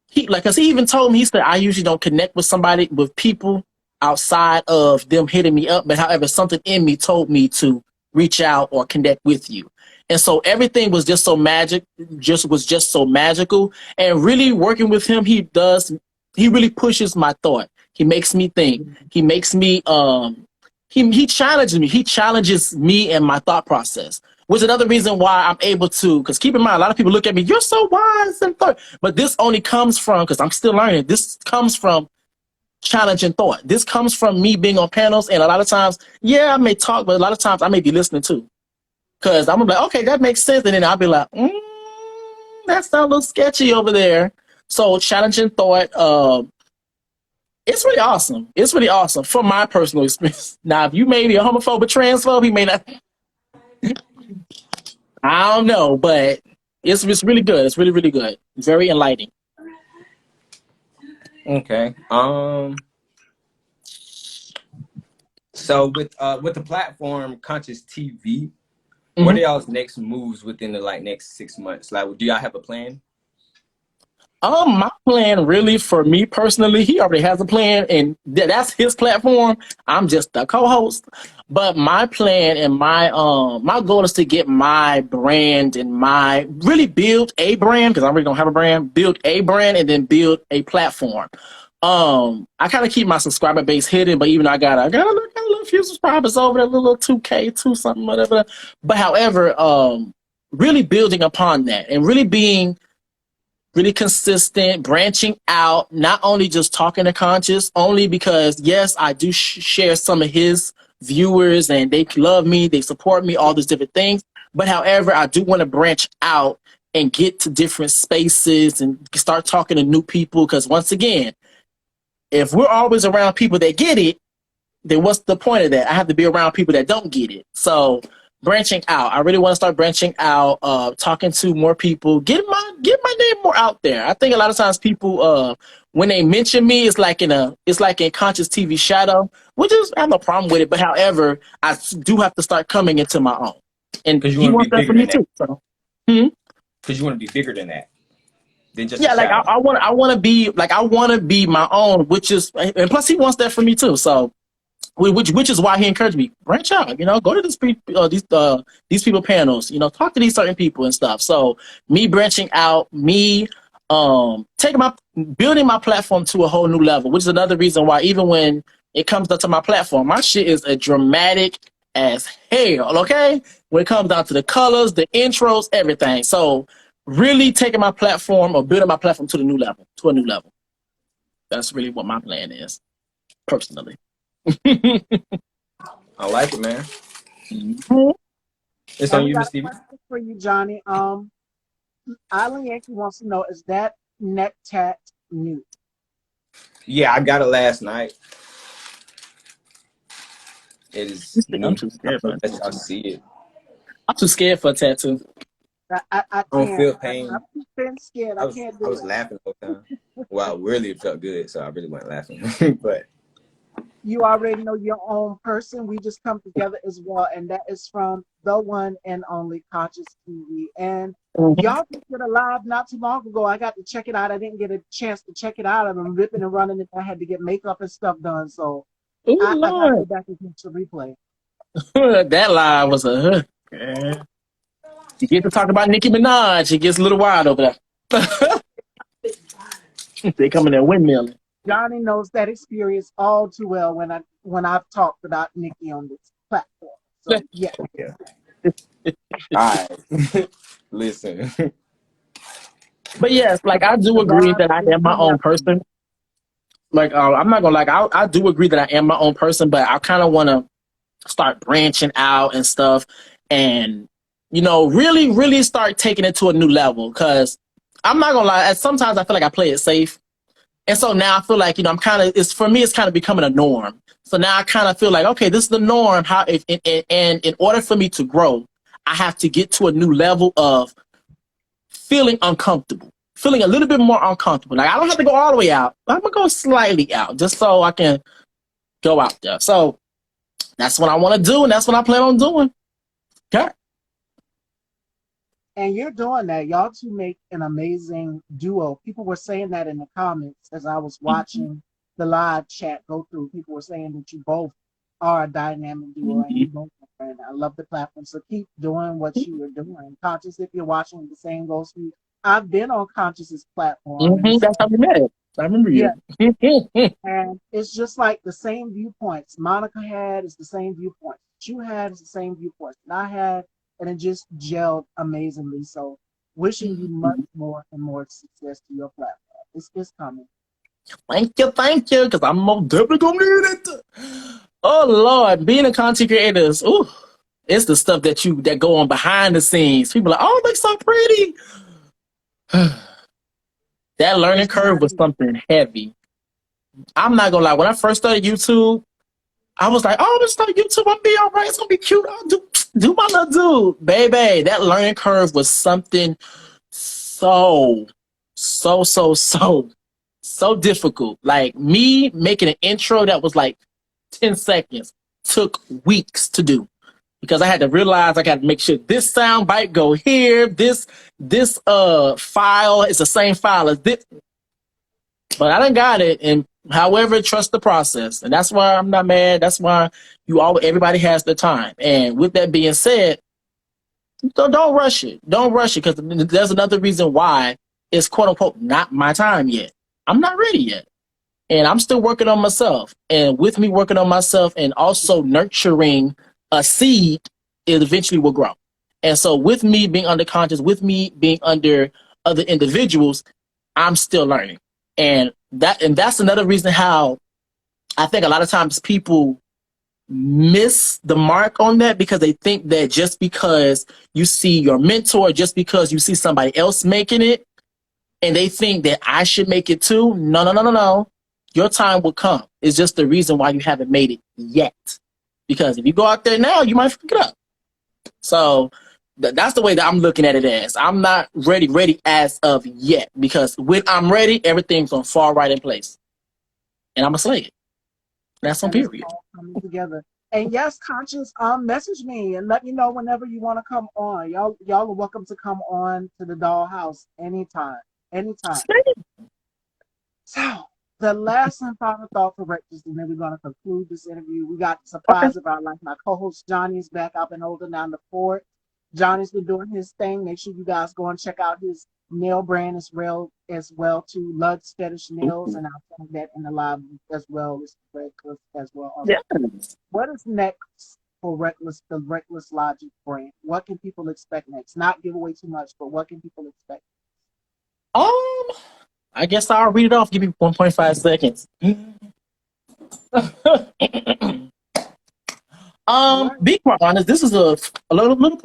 he even told me, he said, I usually don't connect with people outside of them hitting me up. But however, something in me told me to reach out or connect with you. And so everything was just so so magical. And really working with him, he really pushes my thought. He makes me think. He makes me he challenges me. He challenges me and my thought process. Which is another reason why I'm able to, because keep in mind, a lot of people look at me, you're so wise and thought. But this only comes from, because I'm still learning, this comes from challenging thought. This comes from me being on panels, and a lot of times, yeah, I may talk, but a lot of times I may be listening too. Because I'm like, okay, that makes sense. And then I'll be like, that sounds a little sketchy over there. So challenging thought, it's really awesome. It's really awesome from my personal experience. Now, if you may be a homophobe or transphobe, he may not. I don't know, but it's really good. It's really, really good. Very enlightening.
Okay. So with the platform Conscious TV, what are y'all's next moves within the next 6 months? Like, do y'all have a plan?
My plan really for me personally, he already has a plan and that's his platform. I'm just the co-host. But my plan and my goal is to get my brand and really build a brand, because I really don't have a brand, build a brand and then build a platform. I kind of keep my subscriber base hidden, but even though I got a little few subscribers over there, a little 2K, 2 something, whatever. But however, really building upon that and really being really consistent, branching out, not only just talking to Conscious, only because, yes, I do share some of his viewers and they love me, they support me, all these different things. But however, I do want to branch out and get to different spaces and start talking to new people. Because once again, if we're always around people that get it, then what's the point of that? I have to be around people that don't get it. So branching out, I really want to start branching out, talking to more people, get my name more out there. I think a lot of times people, when they mention me, it's like in Conscious TV shadow, which is, I have no problem with it. But however, I do have to start coming into my own, and
Because you
he
want to
wants
be
that for
bigger
me
than
too.
that.
So,
Because you want to be bigger than that. Than just
yeah,
a
like
shadow.
I want to be my own, which is, and plus he wants that for me too. So. Which is why he encouraged me, branch out, go to these people panels, talk to these certain people and stuff. So me branching out, me building my platform to a whole new level, which is another reason why even when it comes down to my platform, my shit is a dramatic as hell, okay? When it comes down to the colors, the intros, everything. So really taking my platform or building my platform to a new level. That's really what my plan is, personally.
I like it, man. It's on you, Miss Stevie.
For you, Johnny. Island Yankee wants to know, is that neck tat new?
Yeah, I got it last night. It is
I'm
new.
too scared for a
Let y'all
tattoo.
see it.
I'm too scared for a tattoo.
I
I don't
can't.
feel pain.
I'm been scared. I can't
I
do
was
it.
laughing the whole time. Well, really, it felt good, so I really wasn't laughing. But
You already know your own person. We just come together as well, and that is from the one and only Conscious TV. And y'all just did a live not too long ago. I got to check it out. I didn't get a chance to check it out. I've been ripping and running. I had to get makeup and stuff done, so
Ooh,
I got to go
Lord.
back and catch the replay.
That line was a yeah. You get to talk about Nicki Minaj, it gets a little wild over there. They come in there windmilling.
Johnny knows that experience all too well when I've talked about Nicki on this platform. So yeah.
yeah. All right. Listen.
But yes, like I do agree that I am my own person. Like I'm not gonna I do agree that I am my own person, but I kind of want to start branching out and stuff, and really, really start taking it to a new level. Because I'm not gonna lie, sometimes I feel like I play it safe. And so now I feel like, I'm kind of, for me, it's kind of becoming a norm. So now I kind of feel like, okay, this is the norm. And in order for me to grow, I have to get to a new level of feeling uncomfortable, feeling a little bit more uncomfortable. Like I don't have to go all the way out. I'm going to go slightly out just so I can go out there. So that's what I want to do. And that's what I plan on doing. Okay.
And you're doing that. Y'all two make an amazing duo. People were saying that in the comments as I was watching the live chat go through. People were saying that you both are a dynamic duo and you both are friends. I love the platform. So keep doing what you are doing. Conscious, if you're watching, the same goes for you. I've been on Conscious's platform. And
That's how we met it. I remember
Yeah,
you.
and it's just like the same viewpoints Monica had is the same viewpoints you had is the same viewpoints that I had, and it just gelled amazingly. So, wishing you much more and more success to your platform. It's coming.
Thank you, because I'm most definitely gonna need it. Oh Lord, being a content creator is ooh, it's the stuff that go on behind the scenes. People are like, oh, it looks so pretty. That learning
It's
curve
not
was
easy.
something heavy. I'm not gonna lie. When I first started YouTube, I was like, oh, I'm gonna start YouTube. I'm gonna be all right. It's gonna be cute. I'll do my little dude, baby. That learning curve was something so, so difficult. Like me making an intro that was like 10 seconds took weeks to do because I had to realize I got to make sure this sound bite go here. This file is the same file as this, but I done got it. And however, trust the process, and that's why I'm not mad. That's why everybody has the time. And with that being said, don't rush it. Don't rush it because there's another reason why it's quote unquote not my time yet. I'm not ready yet. And I'm still working on myself. And with me working on myself and also nurturing a seed, it eventually will grow. And so with me being under conscious, with me being under other individuals, I'm still learning. And that's another reason how I think a lot of times people miss the mark on that because they think that just because you see your mentor, just because you see somebody else making it, and they think that I should make it too. No, no, no, no, no. Your time will come. It's just the reason why you haven't made it yet. Because if you go out there now, you might fuck it up. So that's the way that I'm looking at it as. I'm not ready as of yet. Because when I'm ready, everything's gonna fall right in place. And I'm gonna slay it. That's on
And it's
period.
all coming together. And yes, conscious, message me and let me know whenever you want to come on. Y'all are welcome to come on to the dollhouse anytime. Anytime. So the last and final thought for breakfast, and then we're gonna conclude this interview. We got the
Okay.
surprise of our life. My co-host Johnny is back. I've been holding down the fort. Johnny's been doing his thing. Make sure you guys go and check out his nail brand as well too. Lud's Fetish Nails, and I'll tell that in the live as well as Reckless as well
Yeah.
also. What is next for the Reckless Logic brand? What can people expect next? Not give away too much, but what can people expect?
Um, I guess I'll read it off. Give me 1.5 seconds.
All right.
Be quite honest, this is a little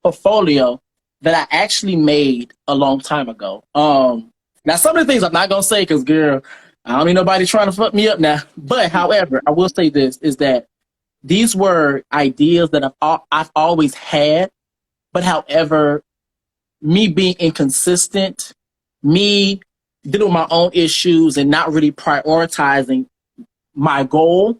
portfolio that I actually made a long time ago. Now some of the things I'm not gonna say because girl, I don't need nobody trying to fuck me up now. But however, I will say this is that these were ideas that I've always had, but however, me being inconsistent, me dealing with my own issues and not really prioritizing my goal,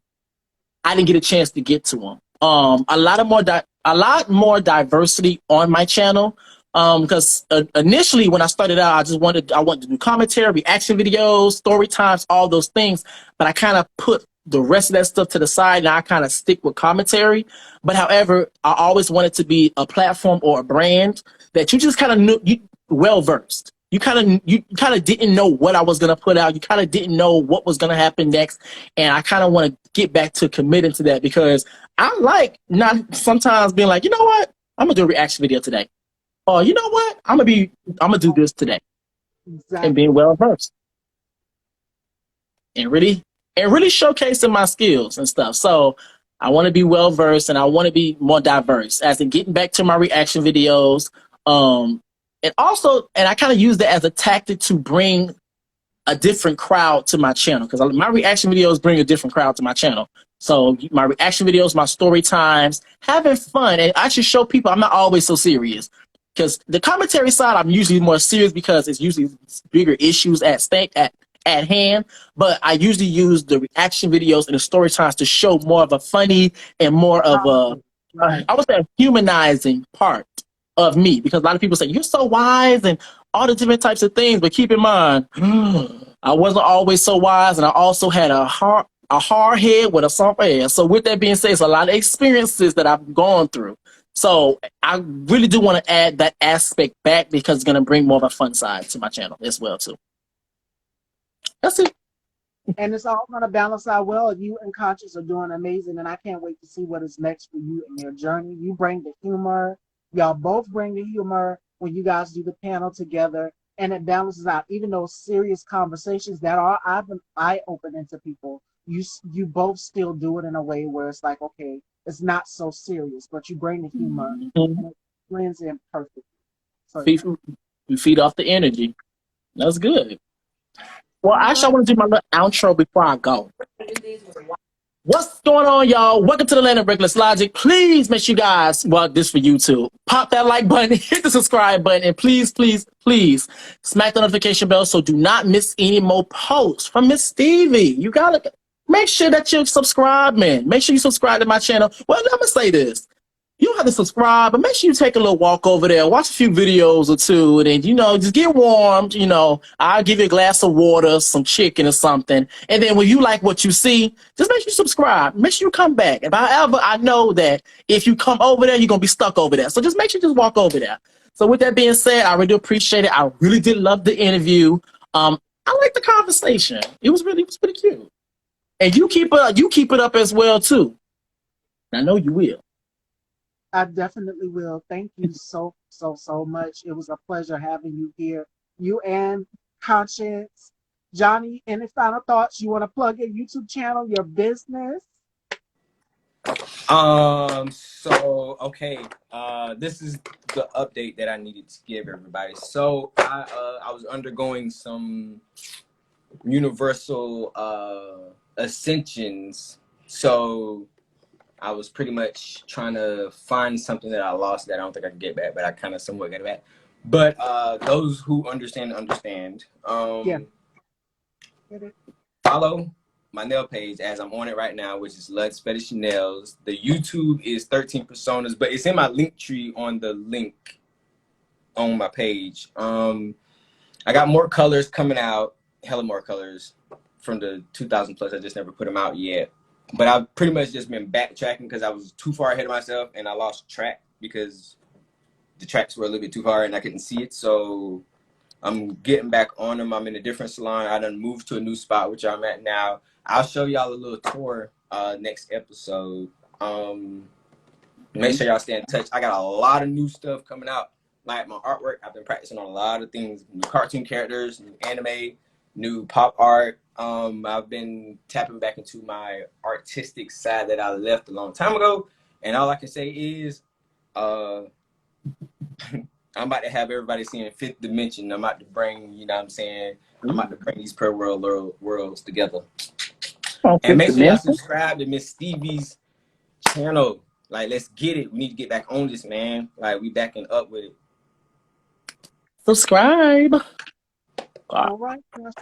I didn't get a chance to get to them. A lot more diversity on my channel. Because initially when I started out, I wanted to do commentary, reaction videos, story times, all those things. But I kind of put the rest of that stuff to the side, and I kind of stick with commentary. But however, I always wanted to be a platform or a brand that you just kind of knew you well versed. You kind of didn't know what I was gonna put out. You kind of didn't know what was gonna happen next, and I kind of want to get back to committing to that because I like not sometimes being like, you know what, I'm gonna do a reaction video today, or you know what, I'm gonna do this today, and being
Exactly.
well versed and really showcasing my skills and stuff. So I want to be well versed and I want to be more diverse as in getting back to my reaction videos. Um, and I kind of use that as a tactic to bring a different crowd to my channel because my reaction videos bring a different crowd to my channel. So my reaction videos, my story times, having fun, and I should show people I'm not always so serious. Because the commentary side, I'm usually more serious because it's usually bigger issues at stake at hand. But I usually use the reaction videos and the story times to show more of a funny and more of
Right.
I would say a humanizing part of me. Because a lot of people say you're so wise and all the different types of things. But keep in mind, I wasn't always so wise, and I also had a hard head with a soft ass. So with that being said, it's a lot of experiences that I've gone through. So I really do want to add that aspect back because it's going to bring more of a fun side to my channel as well too. That's it.
And it's all going to balance out well. You and Conscious are doing amazing, and I can't wait to see what is next for you in your journey. You bring the humor. Y'all both bring the humor when you guys do the panel together, and it balances out. Even those serious conversations that are eye-opening to people, you both still do it in a way where it's like, okay, it's not so serious, but you bring the humor, and it blends in perfectly. So, yeah.
We feed off the energy. That's good. Well,
All
actually, I
right.
want to do my little outro before I go. What's going on, y'all? Welcome to the land of reckless logic. Please make sure you guys, well, this for YouTube. Pop that like button, hit the subscribe button, and please, please, please smack the notification bell so do not miss any more posts from Miss Stevie. You gotta make sure that you subscribe, man. Make sure you subscribe to my channel. Well, I'm gonna say this. You don't have to subscribe, but make sure you take a little walk over there, watch a few videos or two, and then, just get warmed. I'll give you a glass of water, some chicken or something. And then when you like what you see, just make sure you subscribe. Make sure you come back. However, I know that if you come over there, you're going to be stuck over there. So just make sure you just walk over there. So with that being said, I really do appreciate it. I really did love the interview. I like the conversation. It was pretty cute. And you keep it up as well, too. I know you will.
I definitely will. Thank you so, so, so much. It was a pleasure having you here. You and Conscience. Johnny, any final thoughts? You want to plug your YouTube channel, your business?
Okay. This is the update that I needed to give everybody. So I was undergoing some universal ascensions. So I was pretty much trying to find something that I lost that I don't think I can get back, but I kind of somewhat got it back. But those who understand.
Yeah.
Follow my nail page as I'm on it right now, which is Lutz Fetish Nails. The YouTube is 13 Personas, but it's in my link tree on the link on my page. I got more colors coming out, hella more colors from the 2000 plus. I just never put them out yet. But I've pretty much just been backtracking because I was too far ahead of myself and I lost track because the tracks were a little bit too far and I couldn't see it. So I'm getting back on them. I'm in a different salon. I done moved to a new spot, which I'm at now. I'll show y'all a little tour next episode. Make sure y'all stay in touch. I got a lot of new stuff coming out. Like my artwork, I've been practicing on a lot of things. New cartoon characters, new anime, new pop art. I've been tapping back into my artistic side that I left a long time ago. And all I can say is I'm about to have everybody seeing Fifth Dimension. I'm about to bring, you know what I'm saying? I'm about to bring these worlds together. And make sure y'all subscribe to Miss Stevie's channel. Like, let's get it. We need to get back on this, man. Like, we backing up with it.
Subscribe.
All right, guys.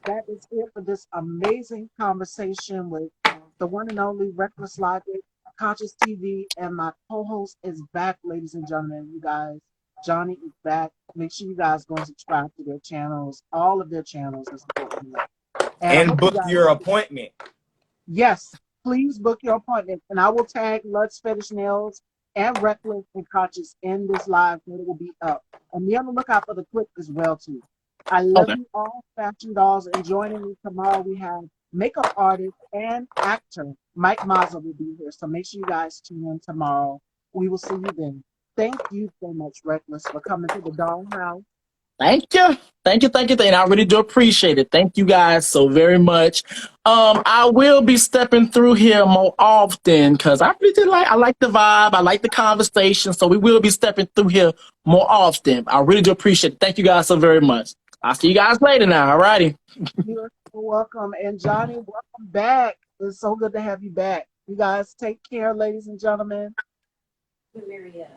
That is it for this amazing conversation with the one and only Reckless Logic, Conscious TV, and my co-host is back, ladies and gentlemen. You guys, Johnny is back. Make sure you guys go and subscribe to their channels, all of their channels. Is important.
And book your appointment.
Yes, please book your appointment, and I will tag Lutz Fetish Nails and Reckless and Conscious in this live, so it will be up. And be on the lookout for the clip as well too. I love you all, fashion dolls, and joining me tomorrow we have makeup artist and actor Mike Mazza will be here. So make sure you guys tune in tomorrow. We will see you then. Thank you so much, Reckless, for coming to the dollhouse.
Thank you. And I really do appreciate it. Thank you guys so very much. I will be stepping through here more often because I really did I like the vibe. I like the conversation. So we will be stepping through here more often. I really do appreciate it. Thank you guys so very much. I'll see you guys later now. All righty.
You're so welcome. And Johnny, welcome back. It's so good to have you back. You guys take care, ladies and gentlemen.
Marietta.